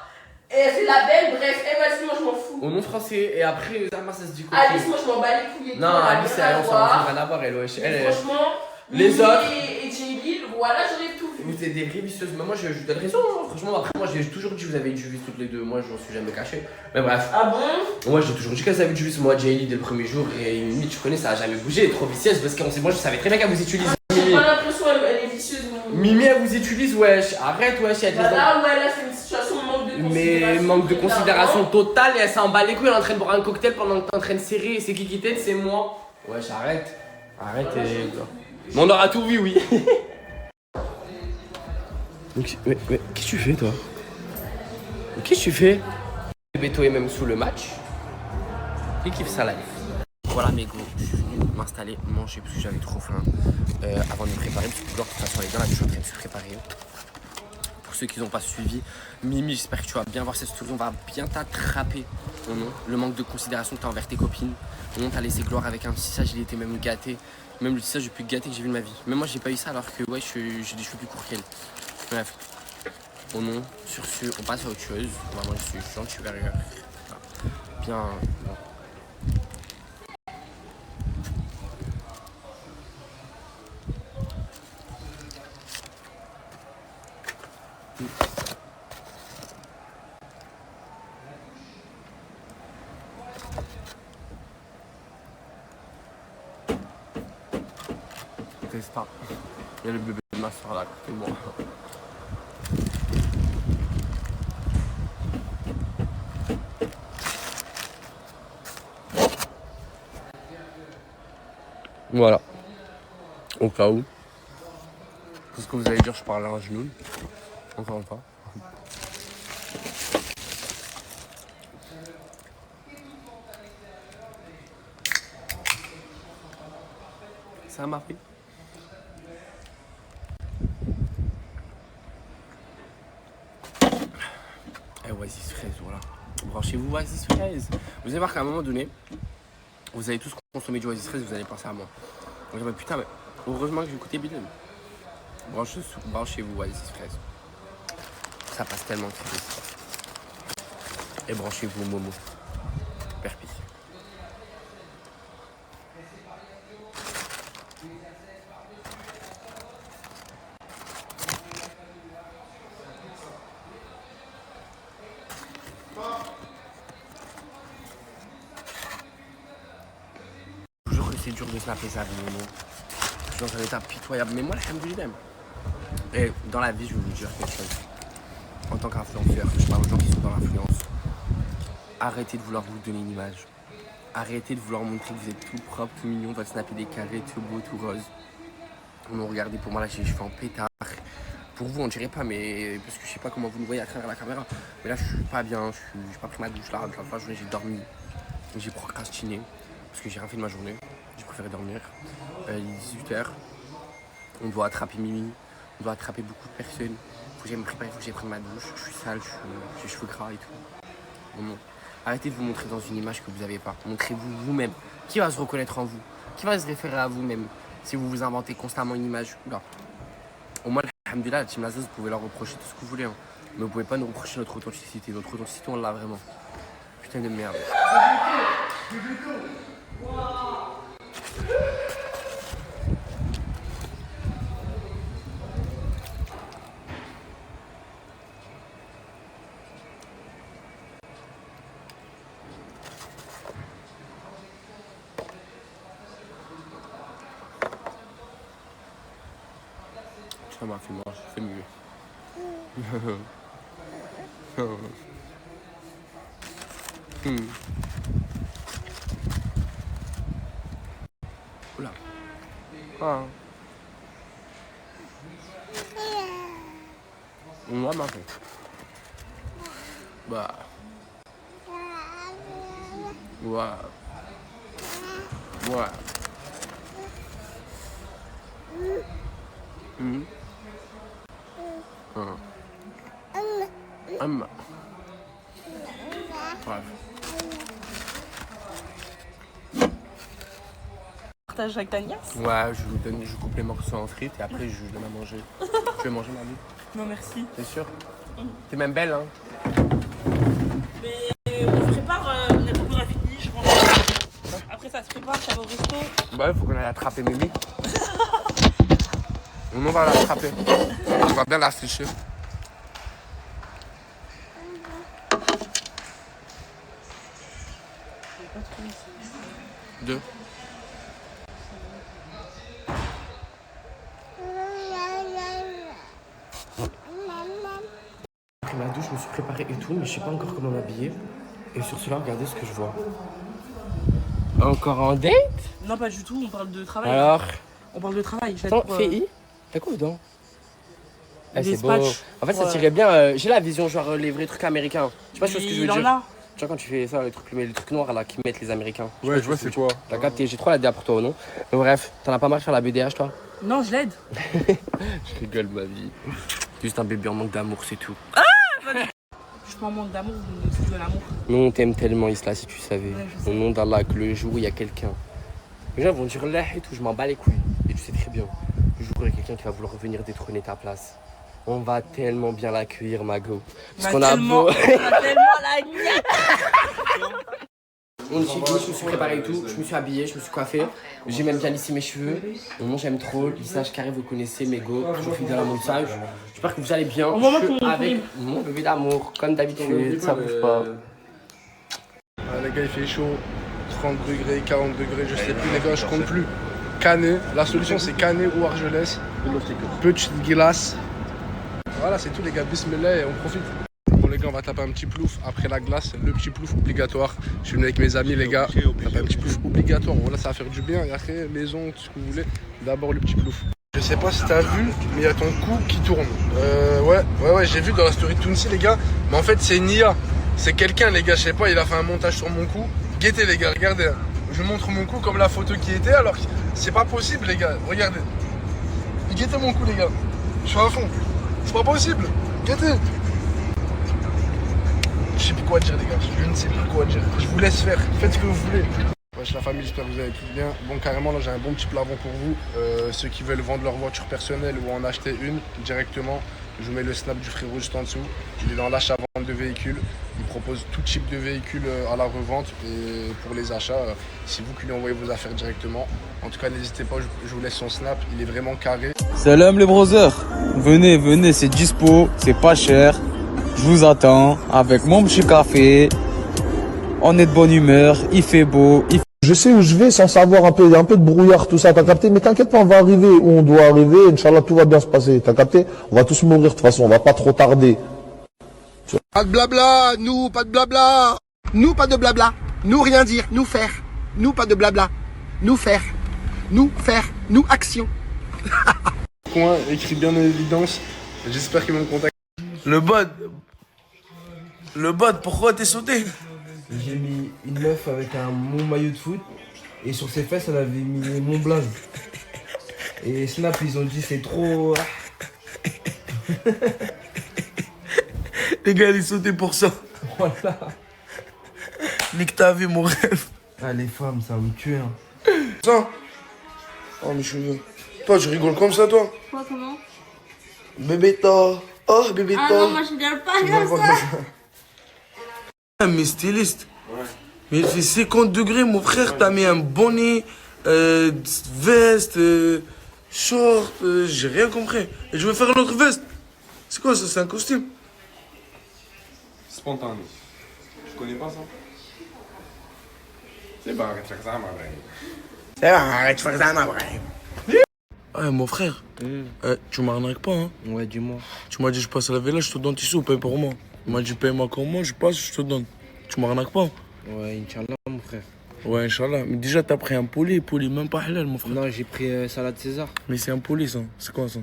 Et elle fait la belle, bref, vas-y, moi je m'en fous. Au nom français, et après, ça se dit quoi? Alice, moi je m'en bats les couilles. Non, Alice, elle, on s'en fout rien à voir, elle, wesh. Franchement, les autres. Et Jaylee, voilà, j'aurais tout vu. Vous êtes des révisseuses, mais moi je donne raison, hein. Franchement, après, moi j'ai toujours dit que vous avez eu du vice toutes les deux, moi je m'en suis jamais caché. Mais bref. Ah bon? Moi j'ai toujours dit qu'elle avait du vice, moi Jaylee dès le premier jour, et Mimi, tu connais, ça a jamais bougé, elle est trop vicieuse parce que moi je savais très bien qu'elle vous utilise. J'ai pas l'impression qu'elle est vicieuse. Mimi, elle vous utilise, wesh. Arrête, wesh, elle Là où elle a fait une situation de manque de Mais manque de considération totale et elle s'en bat les couilles, elle est en train de boire un cocktail pendant que t'es en train de serrer. C'est qui t'aide? C'est moi. Ouais, j'arrête. Arrête et. Mais on aura tout vu, oui. Mais qu'est-ce que tu fais, toi? Qu'est-ce que tu fais? Beto est même sous le match. Il kiffe sa life. Voilà mes go, je suis venu m'installer, manger parce que j'avais trop faim avant de me préparer. Parce que de toute façon elle est dans la douche en train de se préparer. Pour ceux qui n'ont pas suivi, Mimi, j'espère que tu vas bien voir cette story. On va bien t'attraper. Non, le manque de considération que tu as envers tes copines. Non, t'as laissé Gloire avec un tissage, il était même gâté. Même le tissage le plus gâté que j'ai vu de ma vie. Même moi j'ai pas eu ça alors que ouais, j'ai des cheveux plus courts qu'elle. Bref. Oh non, sur ce, on passe à autre chose. On va manger ce gentil burger. Bien. Bon. C'est ça. Il y a le bébé de ma soeur là à côté de moi. Voilà. Au cas où. Tout ce que vous allez dire, je parle à un genou. Encore une fois. Ça m'a pris. Oasis fraise, voilà. Branchez-vous Oasis fraise. Vous allez voir qu'à un moment donné, vous allez tous consommer du Oasis fraise, vous allez penser à moi. Donc, mais putain, mais heureusement que j'écoutais Bilal. Branchez-vous Oasis fraise. Ça passe tellement triste. Et branchez-vous Momo. Perpi. Toujours que c'est dur de snapper sa vie, Momo. Je suis dans un état pitoyable. Mais moi, alhamdoulilah. Et dans la vie, je vais vous dire quelque chose. En tant qu'influenceur, je parle aux gens qui sont dans l'influence. Arrêtez de vouloir vous donner une image. Arrêtez de vouloir montrer que vous êtes tout propre, tout mignon, va snapper des carrés, tout beau, tout rose. Non, regardez, pour moi, là, j'ai les cheveux en pétard. Pour vous, on dirait pas, mais parce que je sais pas comment vous me voyez à travers la caméra. Mais là, je suis pas bien, j'ai pas pris ma douche là. La fin de la journée, j'ai dormi. J'ai procrastiné parce que j'ai rien fait de ma journée. J'ai préféré dormir. Il est 18h. On doit attraper Mimi. On doit attraper beaucoup de personnes. Faut que j'aille me préparer, faut que j'aille prendre ma douche. Je suis sale, j'ai les cheveux gras et tout. Non. Arrêtez de vous montrer dans une image que vous n'avez pas. Montrez-vous vous-même. Qui va se reconnaître en vous? Qui va se référer à vous-même? Si vous vous inventez constamment une image. Oula. Au moins, alhamdoulilah, la team Lazos, vous pouvez leur reprocher tout ce que vous voulez. Hein. Mais vous pouvez pas nous reprocher notre authenticité. Notre authenticité, on l'a vraiment. Putain de merde. Ça m'a fait manger, c'est mieux. Oula. Ah. On va marcher. Bah. Ouais. Ouais. Bref. Partage avec ta nièce? Ouais, je coupe les morceaux en frites et après je donne à manger. Tu veux manger, mamie? Non, merci. T'es sûr? T'es même belle, hein? Mais on se prépare, la coupure a fini, je rentre. Après ça se prépare, ça va au resto. Bah, il faut qu'on aille attraper Mimi. On va l'attraper. On va bien l'afficher. Deux. Pris ma douche, je me suis préparé et tout, mais je sais pas encore comment m'habiller. Et sur cela, regardez ce que je vois. Encore en date? Non, pas du tout, on parle de travail. Alors? On parle de travail. Attends, t'as quoi dedans? C'est beau. Dispatch. En fait, ça tirait bien. J'ai la vision, genre les vrais trucs américains. Je sais pas si tu vois ce que je veux dire. Il en a. Tu vois, quand tu fais ça, les trucs noirs là, qui mettent les Américains. Ouais, je vois c'est quoi. T'as capté, j'ai trop la DA pour toi, non? Mais bref, t'en as pas marre de faire la BDH, toi? Non, je l'aide. Je rigole, ma vie. Juste un bébé en manque d'amour, c'est tout. Ah, je suis pas en manque d'amour, c'est de l'amour. Nous, on t'aime tellement, Isla, si tu savais. Au nom d'Allah, que le jour où il y a quelqu'un. Les gens vont dire là et tout, je m'en bats les couilles. Et tu sais très bien. Le jour où il y a quelqu'un qui va vouloir revenir détrôner ta place. On va tellement bien l'accueillir, Mago. Parce qu'on a beau. On a tellement la niette. On est chez nous, je me suis préparé et tout, je me suis habillé, je me suis coiffé. J'ai même bien lissé mes cheveux. Moi j'aime trop, lissage carré, vous connaissez, mes go, toujours fidèle à mon lissage. J'espère que vous allez bien. Je suis avec mon bébé d'amour, comme d'habitude, ça bouge pas. Les gars, il fait chaud, 30 degrés, 40 degrés, je sais plus, les gars, je compte plus. Canet, la solution c'est Canet ou Argelès. Petite glace. Voilà, c'est tout, les gars, bismillah, et on profite. Bon, les gars, on va taper un petit plouf après la glace, le petit plouf obligatoire. Je suis venu avec mes amis, les gars, taper un petit plouf obligatoire. Voilà, ça va faire du bien, et après, les ongles, tout ce que vous voulez. D'abord, le petit plouf. Je sais pas si t'as vu, mais il y a ton cou qui tourne. Ouais, j'ai vu dans la story de Tounsi, les gars. Mais en fait, c'est Nia. C'est quelqu'un, les gars, je sais pas, il a fait un montage sur mon cou. Guettez, les gars, regardez. Je vous montre mon cou comme la photo qui était, alors que c'est pas possible, les gars. Regardez. Guettez mon cou, les gars. Je suis à fond. C'est pas possible. Guettez. Je sais plus quoi dire, les gars. Je ne sais plus quoi dire. Je vous laisse faire. Faites ce que vous voulez. Wesh la famille, j'espère que vous allez tous bien. Bon, carrément, là j'ai un bon petit plafond pour vous. Ceux qui veulent vendre leur voiture personnelle ou en acheter une directement, je vous mets le snap du frérot juste en dessous. Il est dans l'achat-vente de véhicules. Il propose tout type de véhicules à la revente. Et pour les achats, c'est vous qui lui envoyez vos affaires directement. En tout cas, n'hésitez pas, je vous laisse son snap. Il est vraiment carré. Salam les brothers. Venez, c'est dispo, c'est pas cher. Je vous attends avec mon petit café. On est de bonne humeur, il fait beau. Je sais où je vais sans savoir un peu de brouillard, tout ça, t'as capté? Mais t'inquiète pas, on va arriver où on doit arriver. Inch'Allah, tout va bien se passer, t'as capté? On va tous mourir de toute façon, on va pas trop tarder. Pas de blabla, nous, pas de blabla. Nous, pas de blabla. Nous, rien dire, nous faire. Nous, pas de blabla. Nous faire. Nous, faire. Nous, action. Coin, écrit bien en évidence. J'espère qu'ils vont me contacter. Le bot, pourquoi t'es sauté? J'ai mis une meuf avec mon maillot de foot et sur ses fesses elle avait mis mon blaze. Et Snap ils ont dit c'est trop. Les gars, il est sauté pour ça. Voilà. Nique ta vie, mon rêve. Ah les femmes ça me tue hein. Ça. Oh mes cheveux. Toi tu rigoles comme ça toi? Quoi, comment? Bébé toi. Oh bébé toi. Ah non, moi je rigole pas comme ça. Mais styliste. Ouais. Mais il fait 50 degrés, mon frère, t'as mis un bonnet, veste, short, j'ai rien compris. Et je veux faire l'autre veste. C'est quoi ça? C'est un costume? Spontané. Tu connais pas ça? C'est bon, arrête de faire ça, ma vraie. C'est bon, arrête de faire ça, ma vraie. Ouais, mon frère, tu m'arnaques pas, hein? Ouais, dis-moi. Tu m'as dit je passe à la villa, je te donne tes sous, paye pour moi. Il m'a dit paye-moi comme moi, je passe, je te donne. Tu m'arnaques pas? Ouais, Inch'Allah, mon frère. Ouais, Inch'Allah. Mais déjà, t'as pris un poulet, même pas halal, mon frère. Non, j'ai pris salade César. Mais c'est un poulet, ça. C'est quoi, ça?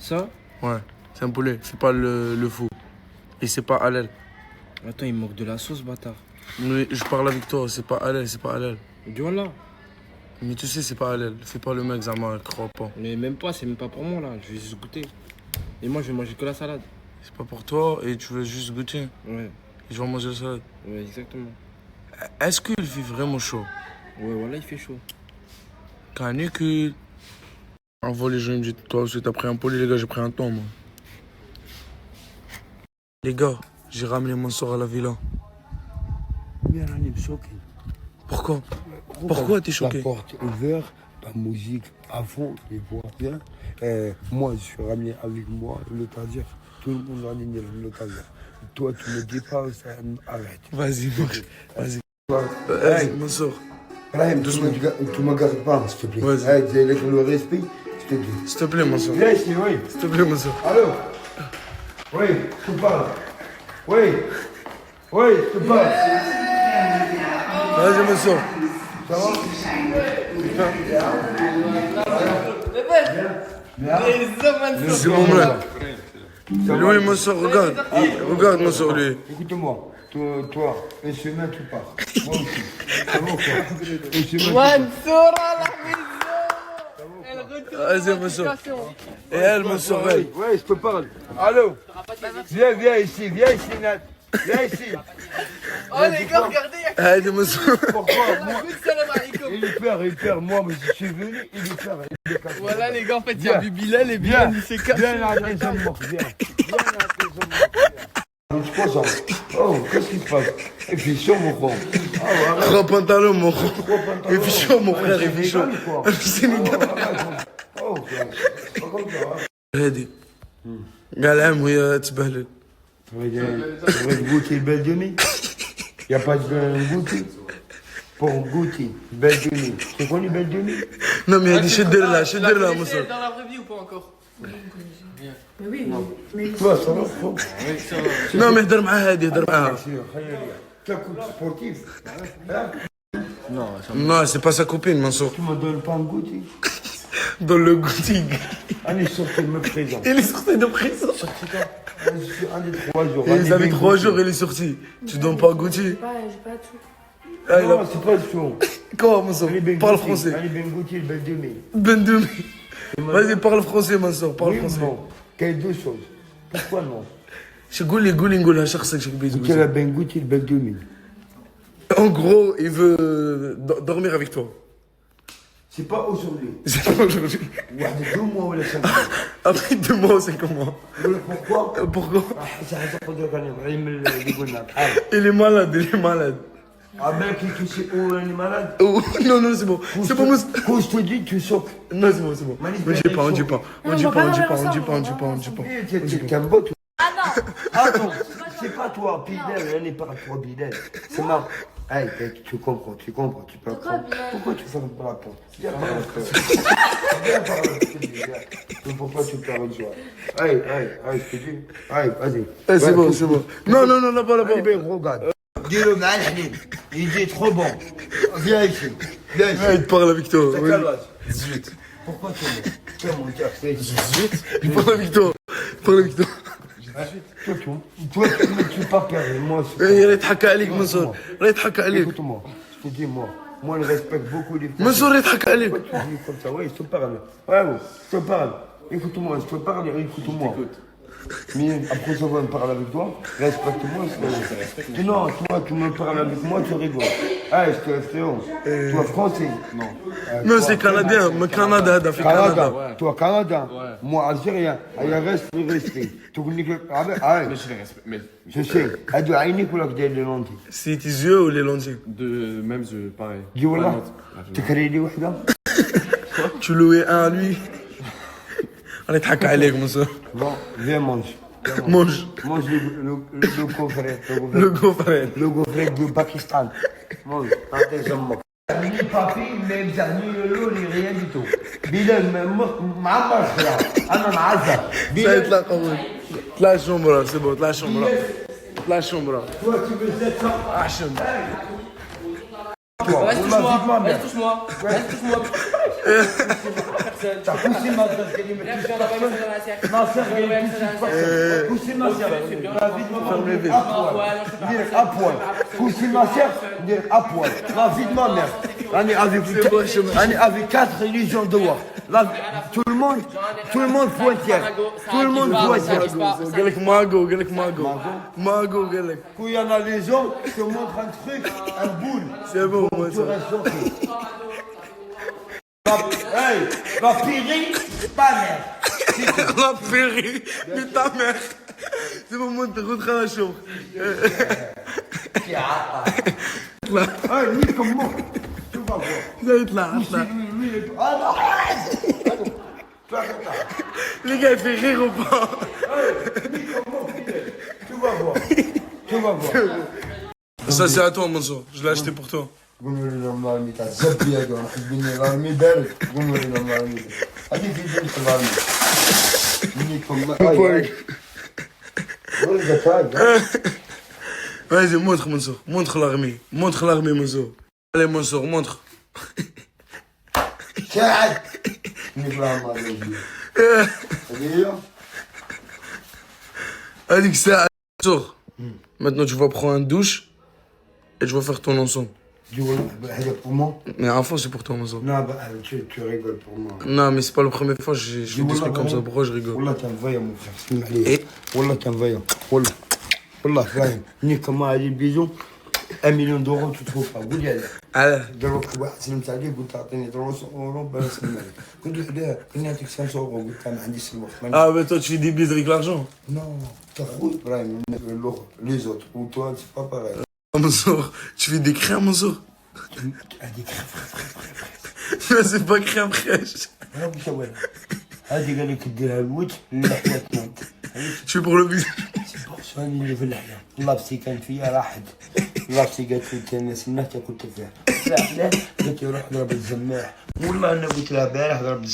Ça? Ouais, c'est un poulet. Fais pas le fou. Et c'est pas halal. Attends, il manque de la sauce, bâtard. Mais je parle avec toi, c'est pas halal, c'est pas halal. Dis voilà. Mais tu sais, c'est pas halal. Fais pas le mec, Zama, crois pas. Mais même pas, c'est même pas pour moi, là. Je vais juste goûter. Et moi, je vais manger que la salade. C'est pas pour toi et tu veux juste goûter. Ouais. Et je vais manger la salade. Ouais, exactement. Est-ce qu'il fait vraiment chaud? Ouais, voilà, il fait chaud. Canicule. Envoie les gens, ils me disent, toi aussi, t'as pris un poulet, les gars, j'ai pris un thon, moi. Les gars, j'ai ramené mon sort à la villa. Pourquoi? Pourquoi t'es choqué? La porte ouverte, la musique à fond, les voisins. Moi, je suis ramené avec moi le tazir. Tout le monde a ramené le tazir. Toi, tu me dis pas, ça arrête. Vas-y, vas-y. Hey, mon sort. Brahim, tu me gardes pas, s'il te plaît. Vas-y. Avec le respect, s'il te plaît. S'il te plaît, mon sort. Viens ici, oui. S'il te plaît, mon sort. Allô? Oui, je parle. Oui. Oui, je te parle. Vas-y, Mansour. Ça va? C'est mon frère. Lui, Mansour, regarde. Regarde, Mansour, lui. Écoute-moi. Toi, une semaine, tu pars. Moi aussi. Ça va ou quoi? Une semaine, tu pars. Mansour à la maison. Vas-y, Mansour. Et elle, Mansour, elle. Oui, je te parle. Allô? Viens ici, Nat. Viens ici. Oh les gars, regardez. Allez, Mansour. Pourquoi? Il perd. Moi, mais je suis venu, il perd. Voilà les gars, en fait, il y a Bilal et Bilal, il s'est cassé. Viens à la maison de mort, viens. Je suis content. Oh, qu'est-ce qui se passe? Il fait chaud, mon frère. Trois pantalons, mon frère. Il fait chaud, mon frère, il fait chaud. C'est une Oh, c'est pas comme ça. هادي قال عام وهي تبهلل Pour goûter belle demi. Il n'y a pas de goûter. Pour goûter belle demi. C'est quoi les belles demi? Non mais هادي شدر لها Mansour. Dans la vraie vie ou pas encore? Mais oui, mais Toi, ça va? Non mais هدر معاها هادي هدر معاها. Tu as coupe sportif. Non, c'est pas sa copine, Mansour. Tu me donnes pas un goûter. Dans le goûting. Allez, sortez de me présent. Il est sorti de prison. Sorti quand? Un des 3 jours. Ils avaient 3 jours, il est sorti. Tu donnes pas goûter. j'ai pas tout. Non, c'est pas le son. Comment, Mansour? Parle français. Allez, ben goûter le bel demi. Ben demi. Vas-y, parle français, Mansour. Parle français. Non, quelles deux choses. Pourquoi non? قول لي نقولها شخصك شك بيزو. Tu as ben goûté le bel demi. En gros, il veut dormir avec toi. C'est pas aujourd'hui. C'est pas aujourd'hui. واحد 2 mois ولا 5 mois. Après 2 mois, c'est comment? Pourquoi? Pourquoi? C'est حاجة قدرك أنا علم اللي قلنا. Il est malade. Ah ben, tu sais où elle est malade? Oh, non, c'est bon. C'est bon, Mansour. Quand je te dis, tu sautes. Non, c'est bon. On dit pas. C'est un bot. Attends, c'est pas toi, Bidel, elle n'est pas toi, Bidel. C'est marrant. Hey, tu comprends, tu peux comprendre. Pourquoi tu fermes pas la porte? Viens par là. Viens par là. Pourquoi tu perds une joie? Hey, je te dis. Hey, vas-y. C'est bon. Non, là-bas. Allez, ben, regarde. Dis-le, mal, il dit trop bon. Viens ici. Il te parle avec toi. T'as quel âge? 18. Pourquoi tu es tiens, mon gars, c'est 18. Il parle avec toi. Toi, tu ne peux pas perdre. Moi, راه يضحك عليك منصور راه يضحك عليك. Écoute-moi, je te dis, moi, je respecte beaucoup les femmes. منصور راه يضحك عليك. Tu dis comme ça, oui, je te parle. Ouais, je te parle. Écoute-moi, je te parle, écoute-moi. Mais après, ça va me parler avec toi. Respecte-moi. Non, toi, tu me parles avec moi, tu rigoles. Ah, je te frérot. Toi, français? Non. Non, c'est canadien. Mais Canada, هذا في Canada. Toi, Canada. Moi, algérien. Il reste le respect. Tu connais que. Ah, je sais. هادو عينيك ولا داير لي لونتي؟ C'est tes yeux ou les lentilles? De mêmes yeux, pareil. dis والله. تكري لي وحده. Tu louais un à lui. راه يضحك عليك منصور. Bon, viens manger. Mange. Mange le gaufret. Le gaufret du Pakistan. Mange. Attends, j'aime. Ni papi, ni bzani, ni rien du tout. Bilal, معمر خيار. أنا معزة. Ça يطلع قوي. طلع الشمبرة c'est bon. طلع الشمبرة. Toi, tu veux 700. أحسن. Reste touche-moi. T'as poussé ma soeur qui est ma soeur qui est poussé ma soeur. À poil. Pousser ma soeur, à poil. La vie de ma mère. On est avec 4 religions dehors. Tout le monde pointière. Tout le monde pointière. قال لك ماغو قال لك. Quand il y en a les gens, je te montre un truc, un boule. C'est bon, moi Tu restes sorti. La péri, c'est ta mère. La péri, mais ta mère. C'est bon, moi, rentre à la chambre. Ni comme moi. Tu vas voir. Ça يطلع. Ah non, arrête. Les gars, il fait rire ou pas? Tu vas voir. Ça, c'est à toi, Mansour. Je l'ai acheté pour toi. قولوا لي نورمالمي تاع الزبي هذا حبيني رامي بارد قولوا لي نورمالمي هذه في بنت رامي منيكم Vas-y, montre, Mansour. Montre l'armée. Montre l'armée, Mansour. Allez, Mansour, montre. Allez, ça, Mansour. Maintenant, tu vas prendre une douche et tu vas faire ton ensemble. Pour moi? Mais enfin, c'est pour toi, Mansour. Non, bah, tu rigoles pour moi. Non, mais c'est pas la première fois que je fais des trucs comme ça. Pourquoi je rigole? Wallah, t'es un vaillant, mon frère. Wallah, t'es un vaillant. Wallah. Wallah, vaillant. Ni comment aller le bison. 1 million d'euros, tu trouves pas. قول لي علاه دروك واحد سلمت عليه قلت اعطيني 300 اورو باش نسلم عليك قلت له لا قلت نعطيك 500 اورو قلت ما عنديش الوقت. Ah, mais toi, tu fais des bises avec l'argent? Non, t'as خويا ابراهيم les autres ou toi c'est pas pareil. Mansour, tu fais des crèmes, Mansour? Des crèmes Mais c'est pas crème fraîche. هذه قال لك ديرها الوجه اللحيه تنط. Tu fais pour le bise. هذه اللي في اللحيه لابسي كان فيها راحت لابسي قالت لي كان الناس النهتة كنت فيها لا قالت لي روح ضرب الزماح والله انا قلت لها امبارح ضرب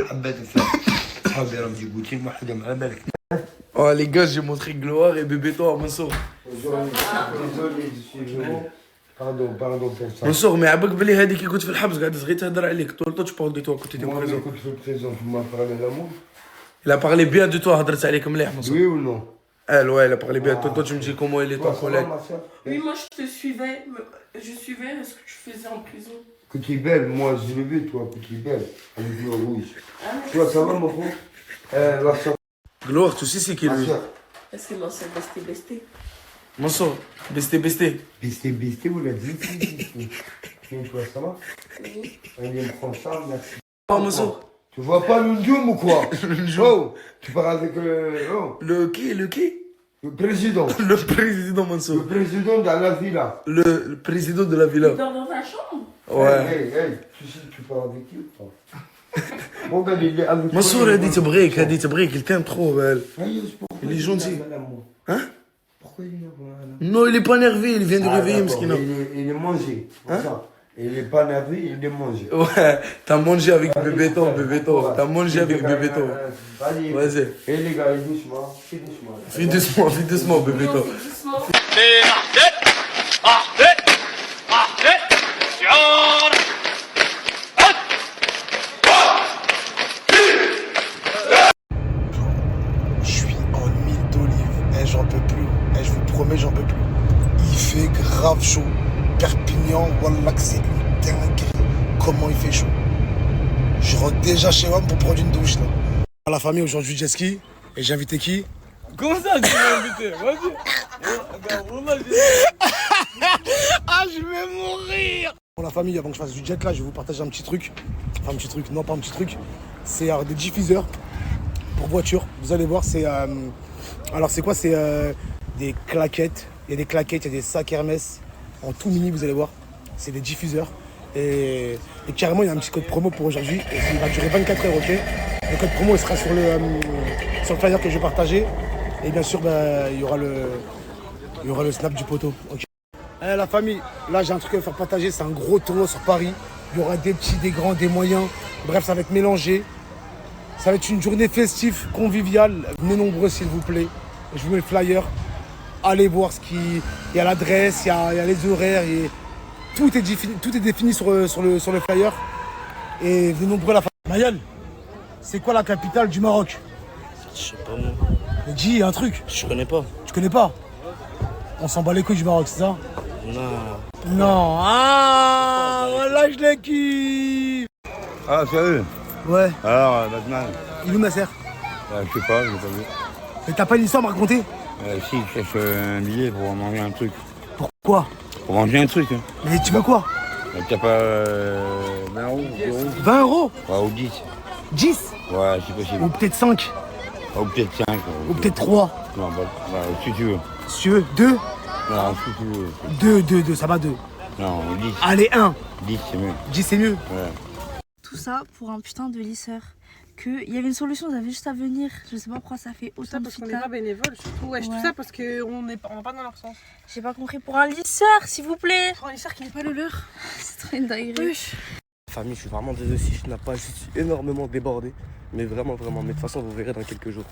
حبات الفلاح صحابي راهم يجيبوا لي واحده مع بالك. Oh les gars, j'ai montré Gloire et bébé toi, Mansour. Désolé, je suis venu. Pardon pour ça. Mansour, mais عباك بلي هذيك كنت في الحبس قاعد صغير تهضر عليك. Toi, tu parles de toi quand tu étais en Moi, prison. quand je suis présent, tu m'as parlé d'amour. Il a parlé bien de toi, هضرت عليك مليح, Mansour. Oui ou non? Elle, ouais, elle a parlé bien de toi. Toi, tu me dis comment il est toi, Colette. Oui, moi je te suivais. Je suivais ce que tu faisais en prison. Que tu es belle, moi je l'ai vu, toi, que tu es belle, avec le rouge. Toi, ça va, mon frère? La soeur. Gloire, tu sais c'est qui lui? Est-ce que l'ancien besté? Mansour, besté. Besté, vous l'avez dit. Toi, ça va? Allez, me prends ça, merci. Oh, Mansour. Tu vois pas le Ndioum ou quoi? Oh, tu parles avec Le qui? Le président. Le président, Mansour. Le président de la villa. Le président de la villa. Il dort dans ta chambre? Ouais. Hey, tu parles avec qui ou pas? Bon, ben, il est avec Mansour a dit تبغيك il t'aime trop, elle. Il est gentil. Hein? Pourquoi il est nerveux? Non, il est pas nerveux, il vient de réveiller, Mskina. Il est mangé. Hein? Il est pas nerveux, il est mangé. Ouais, t'as mangé avec bébéto. T'as mangé avec bébéto. Vas-y. Et les gars, doucement. Fais doucement, bébéto. Je suis en huile d'olive. J'en peux plus. Je vous promets, j'en peux plus. Il fait grave chaud. Perpignan, wallah que c'est une dinguerie. Comment il fait chaud. Je rentre déjà chez moi pour prendre une douche là. À la famille aujourd'hui jet ski. Et j'ai invité qui? Comment ça, tu m'as invité? Vas-y. Ah, je vais mourir. Pour la famille, avant que je fasse du jet là, je vais vous partager un petit truc. Enfin, un petit truc, non pas un petit truc. C'est des diffuseurs pour voiture. Vous allez voir, c'est... Alors c'est quoi? C'est des claquettes. Il y a des claquettes, il y a des sacs Hermès. En tout mini, vous allez voir. C'est des diffuseurs. Et carrément, il y a un petit code promo pour aujourd'hui. Et il va durer 24 heures, ok? Le code promo, il sera sur le flyer que je vais partager. Et bien sûr, il y aura le snap du poteau. Okay. Allez, la famille, là, j'ai un truc à vous faire partager. C'est un gros tournoi sur Paris. Il y aura des petits, des grands, des moyens. Bref, ça va être mélangé. Ça va être une journée festive, conviviale. Venez nombreux, s'il vous plaît. Je vous mets le flyer. Allez voir ce qui... Il y a l'adresse, il y a les horaires. Tout est défini sur le flyer. Et venez nombreux à la famille. Mayel, c'est quoi la capitale du Maroc? Je sais pas moi. Mais dis un truc. Je connais pas. Tu connais pas? On s'en bat les couilles du Maroc, c'est ça? Non. Non. Ah, voilà, je l'ai kiffe. Ah, sérieux? Ouais. Alors, Batman? Il est où ma sœur? Je sais pas, je l'ai pas vu. Mais t'as pas une histoire à me raconter? Si, je cherche un billet pour manger un truc. Pourquoi? Pour manger un truc. Hein. Mais tu veux quoi? T'as pas 20 euros? 20 euros? Ouais, ou 10. 10? Ouais, c'est possible. Ou peut-être 5? Ou peut-être 5. Ou peut-être 3? Non, si tu veux. Si tu veux, 2? Non, si tu veux. 2, ça va 2. Non, 10. Allez, 1. 10, c'est mieux. 10, c'est mieux? Ouais. Tout ça pour un putain de lisseur. Il y avait une solution, vous avez juste à venir. Je sais pas pourquoi ça fait autant de parce qu'on n'est pas bénévole, surtout. Ouais, tout ça parce qu'on n'est pas dans leur sens. J'ai pas compris. Pour un lisseur, s'il vous plaît. Pour un lisseur qui n'est pas le leur. C'est trop une dinguerie. Famille, je suis vraiment désolé si je n'ai pas, je suis énormément débordé. Mais vraiment. Mais de toute façon, vous verrez dans quelques jours.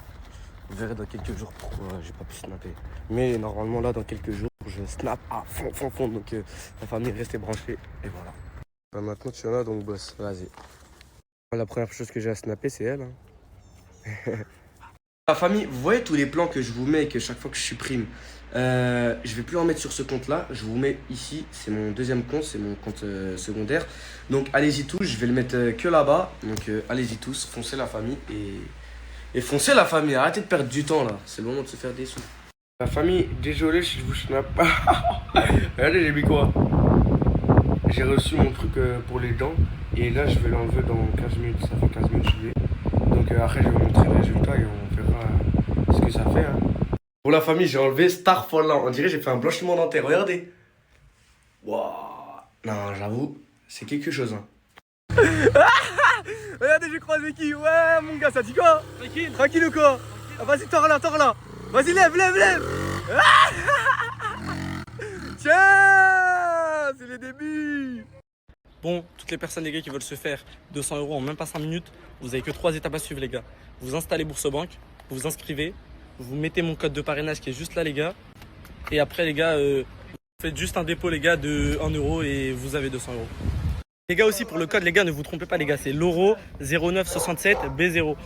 Vous verrez dans quelques jours pourquoi j'ai pas pu snapper. Mais normalement là, dans quelques jours, je snap à fond. Donc la famille, restez branchés. Et voilà. Bah, maintenant tu en as donc boss, vas-y. La première chose que j'ai à snapper, c'est elle. Hein. La famille, vous voyez tous les plans que je vous mets et que chaque fois que je supprime, je vais plus en mettre sur ce compte-là. Je vous mets ici, c'est mon deuxième compte, c'est mon compte secondaire. Donc allez-y tous, je vais le mettre que là-bas. Donc allez-y tous, foncez la famille et foncez la famille. Arrêtez de perdre du temps là, c'est le moment de se faire des sous. La famille, désolé si je vous snap. Regardez, j'ai mis quoi? J'ai reçu mon truc pour les dents et là je vais l'enlever dans 15 minutes. Ça fait 15 minutes que je l'ai. Donc après je vais vous montrer le résultat et on verra ce que ça fait. Hein. Pour la famille, j'ai enlevé Star for Life. On dirait que j'ai fait un blanchiment dentaire. Regardez. Waouh. Non, j'avoue, c'est quelque chose. Hein. Regardez, j'ai croisé qui? Ouais, mon gars, ça dit quoi? Tranquille. Tranquille ou quoi? Ah, vas-y, tords là. Vas-y, lève. Tiens, c'est les débuts. Bon, toutes les personnes, les gars, qui veulent se faire 200 € en même pas 5 minutes, vous avez que 3 étapes à suivre, les gars. Vous installez Bourse-Banque, vous vous inscrivez, vous mettez mon code de parrainage qui est juste là, les gars. Et après, les gars, vous faites juste un dépôt, les gars, de 1 € et vous avez 200 €. Les gars aussi, pour le code, les gars, ne vous trompez pas, les gars, c'est l'euro 0967 B0.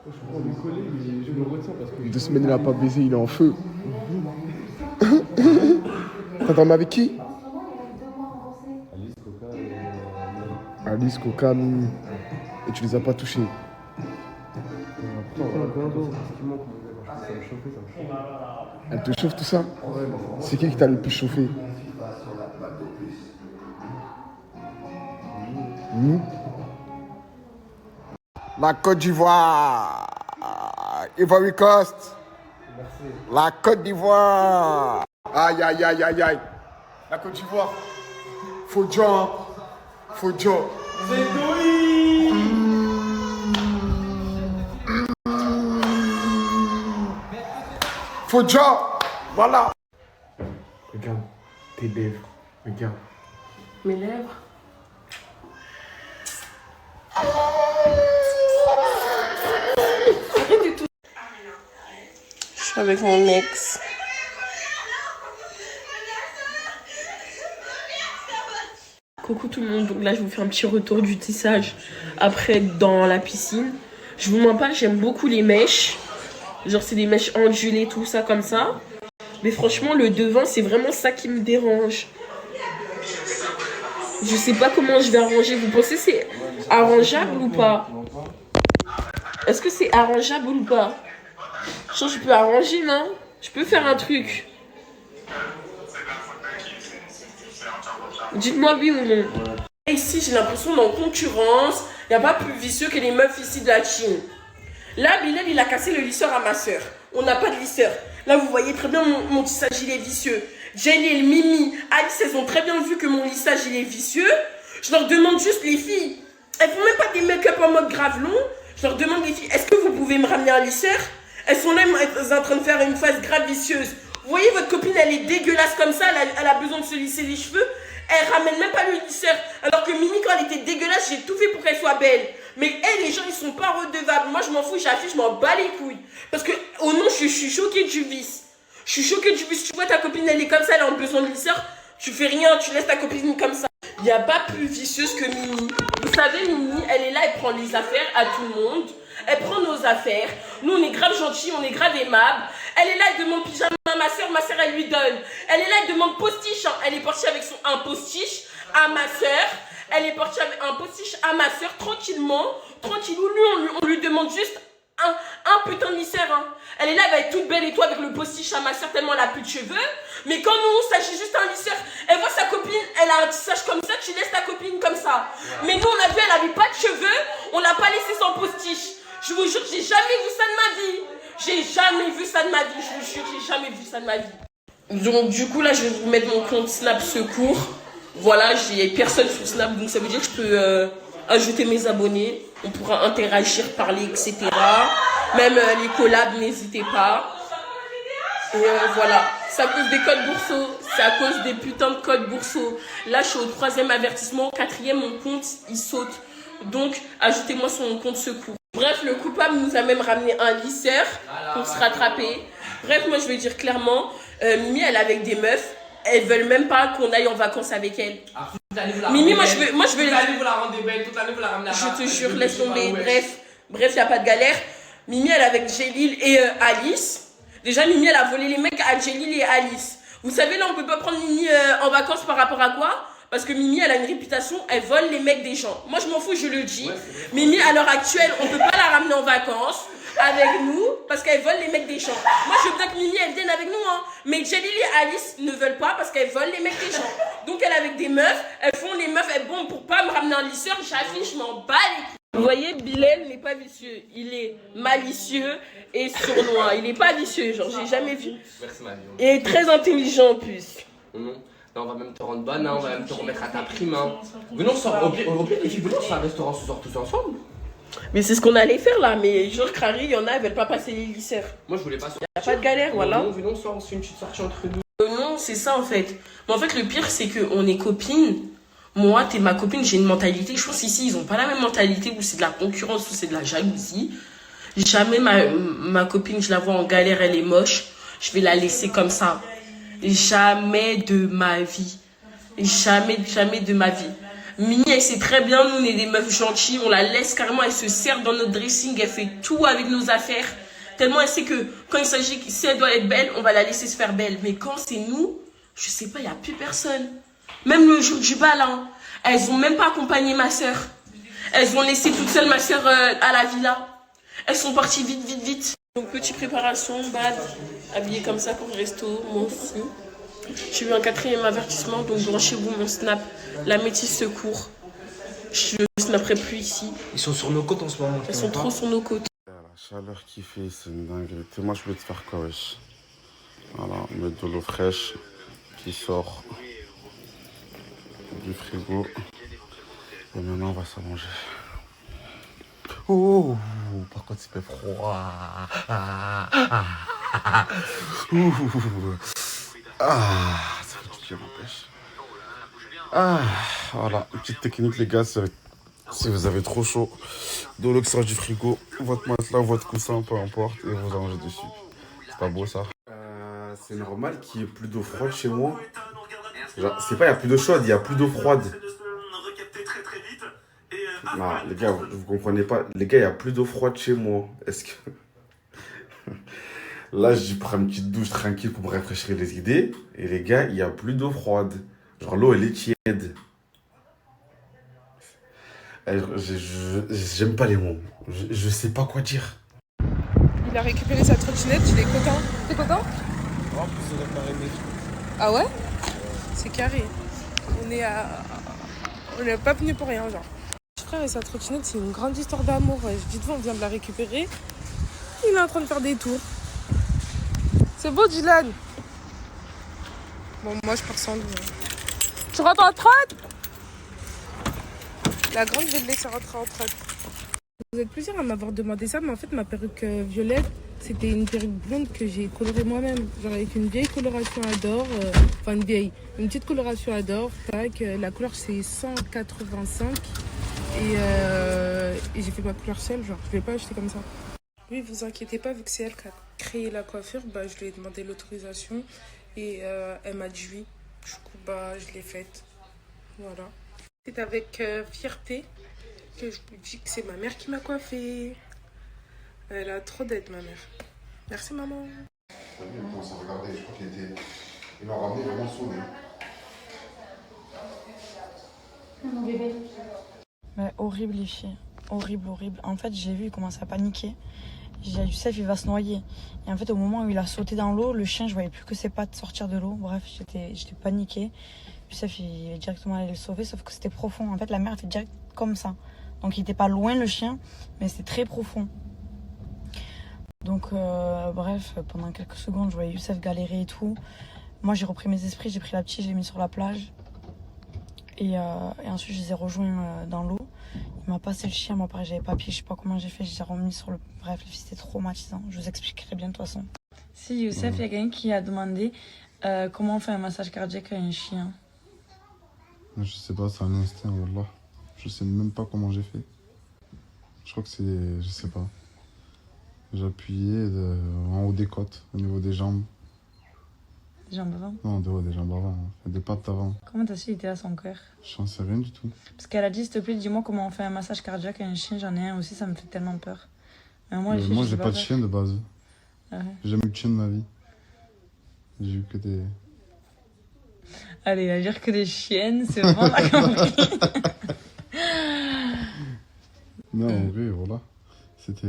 Je prends du coller, mais je me retiens parce que... 2 semaines, il a pas baisé, il est en feu. T'as dormi avec qui? Alice, Coca, Mimi. Et tu les as pas touchés? Elle te chauffe tout ça? C'est qui t'a le plus chauffé? La Côte d'Ivoire. Ivory Coast. La Côte d'Ivoire. Aïe. La Côte d'Ivoire. Faut John. Faut John. Voilà. Regarde tes lèvres. Regarde. Mes lèvres. Je suis avec mon ex. Coucou tout le monde, donc là je vous fais un petit retour du tissage après dans la piscine. Je vous mens pas, j'aime beaucoup les mèches. Genre c'est des mèches ondulées, tout ça comme ça. Mais franchement le devant c'est vraiment ça qui me dérange. Je sais pas comment je vais arranger. Vous pensez c'est arrangeable ou pas? Est-ce que c'est arrangeable ou pas? Genre je peux arranger, non? Je peux faire un truc. Dites-moi oui ou non. Ici j'ai l'impression d'en concurrence. Il n'y a pas plus vicieux que les meufs ici de la Chine. Là Bilal il a cassé le lisseur à ma soeur. On n'a pas de lisseur. Là vous voyez très bien mon tissage il est vicieux. Jenny et Mimi, Alice elles ont très bien vu que mon lissage il est vicieux. Je leur demande juste les filles. Elles font même pas des make-up en mode grave long. Je leur demande les filles, est-ce que vous pouvez me ramener un lisseur? Elles sont là en train de faire une phase grave vicieuse. Vous voyez votre copine elle est dégueulasse comme ça, elle a besoin de se lisser les cheveux. Elle ramène même pas le lisseur. Alors que Mimi quand elle était dégueulasse, j'ai tout fait pour qu'elle soit belle. Mais elle, les gens ils sont pas redevables. Moi je m'en fous, j'affiche, je m'en bats les couilles. Parce que au nom je suis choquée du vice. Je suis choquée du vice. Tu vois ta copine elle est comme ça, elle a besoin de lisseur. Tu fais rien, tu laisses ta copine comme ça. Il n'y a pas plus vicieuse que Mimi. Vous savez Mimi, elle est là, elle prend les affaires à tout le monde. Elle prend nos affaires. Nous, on est grave gentils, on est grave aimables. Elle est là, elle demande pyjama à ma soeur, elle lui donne. Elle est là, elle demande postiche. Hein. Elle est partie avec un postiche à ma soeur. Elle est partie avec un postiche à ma soeur, tranquillement. Tranquillou, lui, on lui demande juste un putain de lisseur. Hein. Elle est là, elle va être toute belle et tout avec le postiche à ma soeur tellement elle a plus de cheveux. Mais quand nous, on s'agit juste un lisseur, elle voit sa copine, elle a un tissage comme ça, tu laisses ta copine comme ça. Mais nous, on a vu, elle avait pas de cheveux, on l'a pas laissé sans postiche. Je vous jure, j'ai jamais vu ça de ma vie. J'ai jamais vu ça de ma vie, je vous jure, j'ai jamais vu ça de ma vie. Donc du coup là je vais vous mettre mon compte Snap Secours. Voilà, j'ai personne sur Snap, donc ça veut dire que je peux ajouter mes abonnés. On pourra interagir, parler, etc. Même les collabs, n'hésitez pas. Et voilà, c'est à cause des codes Bourseau, c'est à cause des putains de codes Bourseau. Là je suis au 3e avertissement, 4e mon compte il saute. Donc ajoutez-moi sur mon compte Secours. Bref, le coupable nous a même ramené un lisseur pour se rattraper. Bref, moi je vais dire clairement, Mimi elle est avec des meufs, elles veulent même pas qu'on aille en vacances avec elle. Mimi, moi je veux Toute l'année vous la rendez belle, toute l'année vous la ramenez à je te jure, laisse tomber. Bref, y a pas de galère. Mimi elle est avec Jélil et Alice. Déjà Mimi elle a volé les mecs à Jélil et Alice. Vous savez là on peut pas prendre Mimi en vacances par rapport à quoi? Parce que Mimi, elle a une réputation, elle vole les mecs des gens. Moi, je m'en fous, je le dis. Mimi, à l'heure actuelle, on peut pas la ramener en vacances avec nous parce qu'elle vole les mecs des gens. Moi, je veux bien que Mimi, elle vienne avec nous. Hein. Mais Jelly et Alice ne veulent pas parce qu'elles volent les mecs des gens. Donc, elle est avec des meufs, elles font les meufs, elles bon, pour pas me ramener un lisseur, j'affiche, je m'en bats les couilles. Vous voyez, Bilal n'est pas vicieux. Il est malicieux et sournois. Il est pas vicieux, genre, j'ai jamais vu. Merci, ma vie. Et très intelligent en plus. Là, on va même te rendre bonne, hein, on va même te remettre à ta prime. Hein. Venons, au pire, les filles, venons, on un restaurant ce soir tous ensemble. Mais c'est ce qu'on allait faire là, mais genre Crary, il y en a, elles veulent pas passer les lisseurs. Moi, je voulais pas sortir. Y a pas de galère, voilà. Venons, on se fait une petite sortie entre nous. Non, c'est ça en fait. Mais en fait, le pire, c'est qu'on est copines. Moi, t'es ma copine, j'ai une mentalité. Je pense ici, ils ont pas la même mentalité où c'est de la concurrence ou c'est de la jalousie. Jamais ma copine, je la vois en galère, elle est moche. Je vais la laisser comme ça. Jamais de ma vie. Jamais de ma vie. Mimi, elle sait très bien, nous, on est des meufs gentilles. On la laisse carrément, elle se sert dans notre dressing. Elle fait tout avec nos affaires. Tellement elle sait que quand il s'agit, si elle doit être belle, on va la laisser se faire belle. Mais quand c'est nous, je sais pas, il n'y a plus personne. Même le jour du bal, hein, elles ont même pas accompagné ma soeur. Elles ont laissé toute seule ma soeur à la villa. Elles sont parties vite. Donc, petite préparation, bad, habillée comme ça pour le resto, mon fou. J'ai eu un 4e avertissement, donc branchez-vous mon Snap, la métisse Secours. Je ne snapperai plus ici. Ils sont sur nos côtes en ce moment. Ils sont trop sur nos côtes. La chaleur qu'il fait, c'est une dinguerie. Moi, je vais te faire quoi, wesh? Voilà, mettre de l'eau fraîche qui sort du frigo. Et maintenant, on va s'allonger. Oh, par contre, il fait froid. Ça fait du bien, n'empêche. Voilà, une petite technique, les gars. Si vous avez trop chaud, de l'eau qui sort du frigo, votre matelas, votre coussin, peu importe, et vous allongez dessus. C'est pas beau, ça? C'est normal qu'il n'y ait plus d'eau froide chez moi. C'est pas il n'y a plus d'eau chaude, il n'y a plus d'eau froide. Non, les gars, vous comprenez pas. Les gars, il n'y a plus d'eau froide chez moi. Est-ce que... Là, je prends une petite douche tranquille pour me rafraîchir les idées. Et les gars, il n'y a plus d'eau froide. Genre, l'eau, elle est tiède. J'aime pas les mots. Je sais pas quoi dire. Il a récupéré sa trottinette, il est content. T'es content? En plus, il a pas aimé. Ah ouais? C'est carré. On n'est pas venu pour rien, genre. Mon frère et sa trottinette, c'est une grande histoire d'amour. Vite, on vient de la récupérer. Il est en train de faire des tours. C'est beau, Dylan. Bon, moi, je pars sans lui. Tu rentres en trotte? La grande, je vais le laisser rentrer en trotte. Vous êtes plusieurs à m'avoir demandé ça, mais en fait, ma perruque violette, c'était une perruque blonde que j'ai colorée moi-même. Genre avec une vieille coloration Adore. Une petite coloration Adore. Tac, la couleur, c'est 185. Et j'ai fait ma couleur seule, genre, je ne l'ai pas acheté comme ça. Oui, vous inquiétez pas, vu que c'est elle qui a créé la coiffure, je lui ai demandé l'autorisation et elle m'a dit oui. Du coup, je l'ai faite. Voilà. C'est avec fierté que je vous dis que c'est ma mère qui m'a coiffée. Elle a trop d'aide, ma mère. Merci, maman. Il commence à regarder, je crois qu'il m'a ramené vraiment sonné. Mon bébé. Mais horrible les filles, horrible, horrible. En fait, j'ai vu, il commençait à paniquer. J'ai dit, Youssef, il va se noyer. Et en fait, au moment où il a sauté dans l'eau, le chien, je voyais plus que ses pattes sortir de l'eau. Bref, j'étais paniquée. Youssef, il est directement allé le sauver, sauf que c'était profond. En fait, la mer était direct comme ça. Donc, il était pas loin, le chien, mais c'était très profond. Donc, bref, pendant quelques secondes, je voyais Youssef galérer et tout. Moi, j'ai repris mes esprits, j'ai pris la petite, je l'ai mis sur la plage. Et ensuite, je les ai rejoints dans l'eau. Il m'a passé le chien, moi pareil, j'avais pas pied, je sais pas comment j'ai fait, je les ai remis sur le... Bref, c'était traumatisant, je vous expliquerai bien de toute façon. Si, Youssef, il y a quelqu'un qui a demandé comment on fait un massage cardiaque à un chien. Je sais pas, c'est un instinct, wallah. Je sais même pas comment j'ai fait. Je crois que c'est... je sais pas. J'ai appuyé en haut des côtes, au niveau des jambes. Des jambes avant? Non, en haut des jambes avant, des pattes avant. Comment t'as su qu'il était à son cœur? J'en sais rien du tout. Parce qu'elle a dit, s'il te plaît, dis-moi comment on fait un massage cardiaque à un chien, j'en ai un aussi, ça me fait tellement peur. Mais moi, j'ai pas de chien de base. Ah ouais. J'ai jamais eu de chien de ma vie. J'ai eu que des... Allez, à dire que des chiennes, c'est vraiment pas compris. Non, en vrai, voilà. C'était...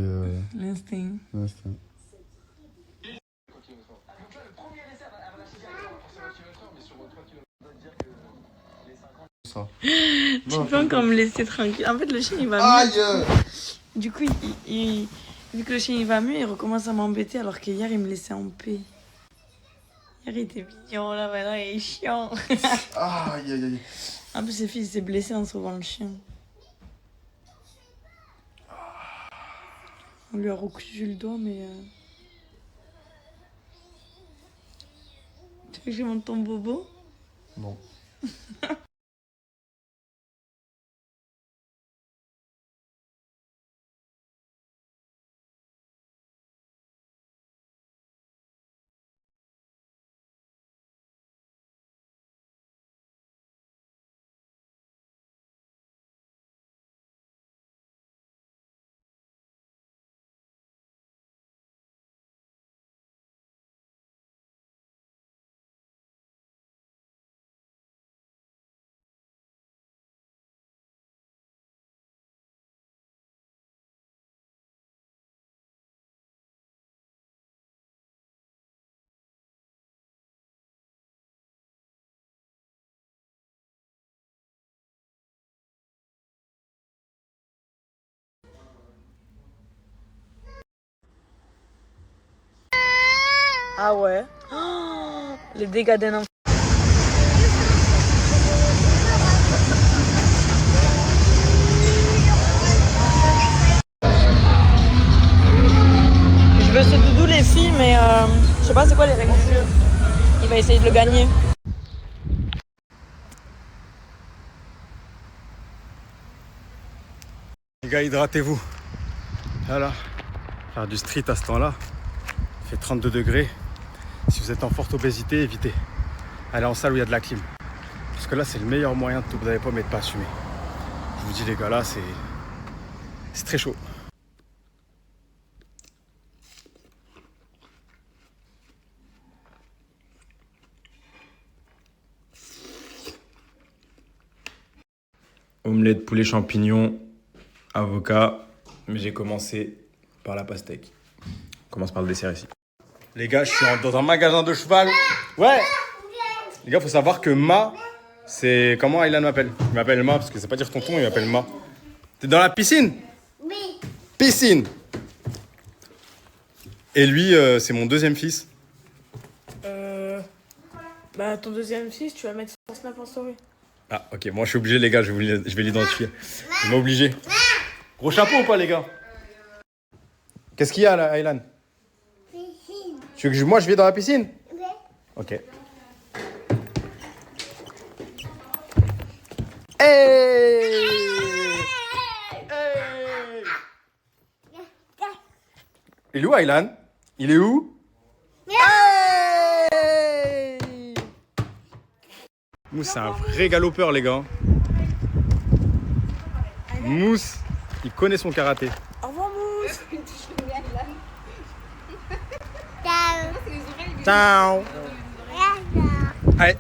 L'instinct. L'instinct. Tu peux encore me laisser tranquille. En fait, le chien, il va mieux. Aïe! Du coup, vu que le chien, il va mieux, il recommence à m'embêter alors qu'hier, il me laissait en paix. Hier, il était mignon, là, maintenant, il est chiant. Aïe, aïe, aïe. En plus, ses fils s'est blessé en sauvant le chien. On lui a recousu le doigt, mais... Tu veux que je monte ton bobo? Non. Ah ouais. Oh, les dégâts d'un enfant. Je veux ce doudou les filles, mais je sais pas c'est quoi les règles. Il va essayer de le gagner. Les gars, hydratez-vous. Voilà. Faire du street à ce temps-là. Il fait 32 degrés. Si vous êtes en forte obésité, évitez. Allez en salle où il y a de la clim. Parce que là, c'est le meilleur moyen de tout. Vous n'avez pas, mais de pas assumer. Je vous dis, les gars, là, c'est très chaud. Omelette, poulet, champignons, avocat. Mais j'ai commencé par la pastèque. On commence par le dessert ici. Les gars, je suis dans un magasin de cheval. Ouais. Les gars, faut savoir que Ma, c'est... Comment Aylan m'appelle? Il m'appelle Ma, parce que c'est pas dire tonton, il m'appelle Ma. T'es dans la piscine? Oui. Piscine. Et lui, c'est mon deuxième fils. Bah, ton deuxième fils, tu vas mettre sur Snap en story. Ah, ok, moi je suis obligé, les gars, je vais l'identifier. Je m'ai obligé. Gros chapeau ou pas, les gars? Qu'est-ce qu'il y a là, Aylan? Tu veux que moi je vais dans la piscine? Oui. Ok. Hey! Il est où, Aylan? Il est où? Hey! Mousse, c'est un vrai galopeur, les gars. Mousse, il connaît son karaté. Au revoir, Mousse. Ciao. Allez.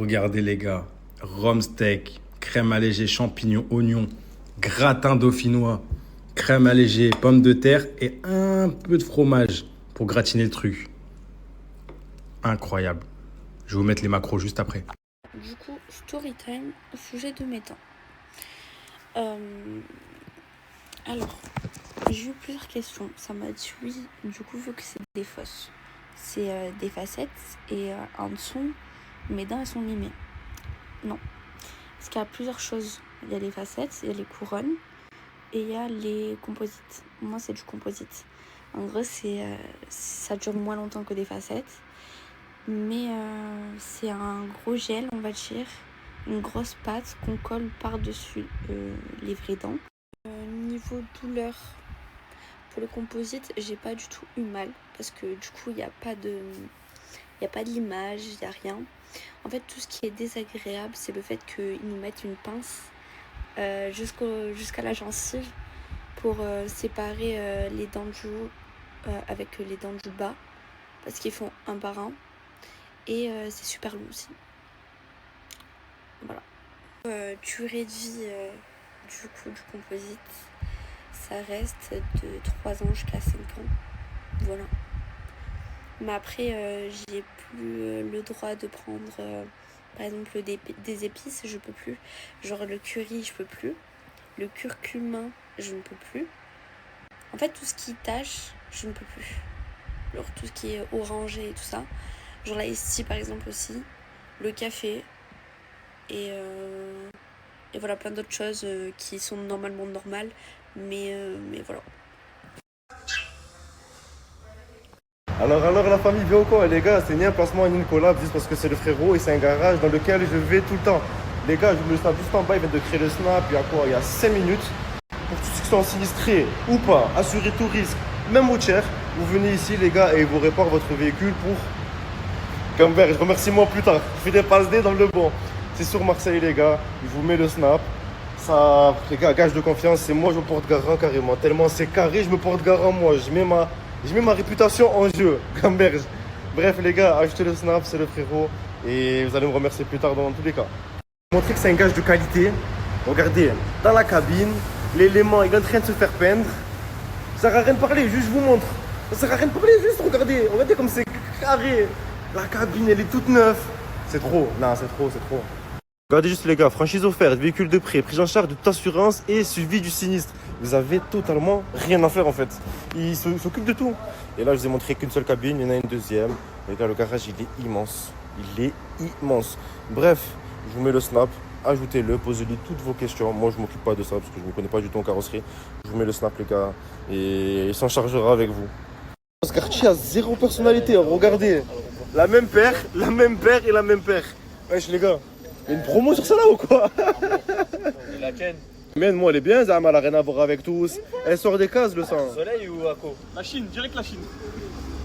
Regardez les gars, rhum steak, crème allégée, champignons, oignons, gratin dauphinois, crème allégée, pommes de terre et un peu de fromage pour gratiner le truc. Incroyable. Je vais vous mettre les macros juste après. Du coup, story time au sujet de mes dents. Alors, j'ai eu plusieurs questions. Ça m'a dit oui, du coup, vu que c'est des fausses. C'est des facettes et en dessous, mes dents elles sont limées. Non. Parce qu'il y a plusieurs choses. Il y a les facettes, il y a les couronnes et il y a les composites. Moi, c'est du composite. En gros, ça dure moins longtemps que des facettes. Mais c'est un gros gel, on va dire. Une grosse pâte qu'on colle par-dessus les vraies dents. Niveau douleur, pour le composite, j'ai pas du tout eu mal. Parce que du coup, il n'y a pas d'image, il n'y a rien. En fait, tout ce qui est désagréable, c'est le fait qu'ils nous mettent une pince jusqu'à la gencive pour séparer les dents du haut avec les dents du bas. Parce qu'ils font un par un. Et c'est super long aussi. Voilà. Durée de vie du coup du composite, ça reste de 3 ans jusqu'à 5 ans. Voilà. Mais après, j'ai plus le droit de prendre par exemple des épices, je peux plus. Genre le curry, je peux plus. Le curcuma, je ne peux plus. En fait, tout ce qui tâche, je ne peux plus. Genre tout ce qui est orangé et tout ça. Genre la iced tea par exemple aussi. Le café. Et voilà, plein d'autres choses qui sont normalement normales. Mais voilà. Alors la famille vient au quoi les gars, c'est ni un placement ni une collab, juste parce que c'est le frérot et c'est un garage dans lequel je vais tout le temps. Les gars, je vous le snap juste en bas, ils viennent de créer le snap, il y a quoi? Il y a 5 minutes. Pour tous ceux qui sont sinistrés ou pas, assurés tout risque, même au cher, vous venez ici les gars et ils vous réparent votre véhicule pour Gambert, remercie-moi plus tard. Je fais des passes D dans le bon. C'est sur Marseille les gars, je vous mets le snap. Ça, les gars, gage de confiance, c'est moi je me porte garant carrément. Tellement c'est carré, je me porte garant moi. Je mets ma réputation en jeu, Gamberge. Bref les gars, achetez le snap, c'est le frérot. Et vous allez me remercier plus tard dans tous les cas. Montrer que c'est un gage de qualité. Regardez, dans la cabine, l'élément il est en train de se faire peindre. Ça sert à rien de parler, juste je vous montre. Ça sert à rien de parler, juste regardez. Regardez comme c'est carré. La cabine elle est toute neuve. C'est trop, non c'est trop. Regardez juste les gars, franchise offerte, véhicule de prêt, prise en charge de toute assurance et suivi du sinistre. Vous avez totalement rien à faire en fait. Ils s'occupent de tout. Et là je vous ai montré qu'une seule cabine, il y en a une deuxième. Les gars, le garage il est immense. Bref, je vous mets le snap, ajoutez-le, posez-lui toutes vos questions. Moi je m'occupe pas de ça parce que je ne connais pas du tout en carrosserie. Je vous mets le snap les gars et il s'en chargera avec vous. Ce quartier a zéro personnalité, regardez. La même paire et la même paire. Wesh les gars. Il y a une promo sur ça là ou quoi? Et la tienne? Mais moi elle est bien, Zama, elle a rien à voir avec tous. Elle sort des cases le sang. Soleil ou Ako? La Chine, direct la Chine.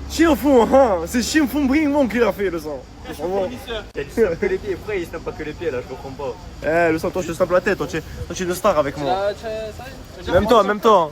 Chien fond, hein. C'est Chien fond Bringmont qui l'a fait le sang. Il snap que les pieds, après il snap pas que les pieds là, je comprends pas. Le sang, toi je te snap la tête, toi tu es une star avec moi. Même toi.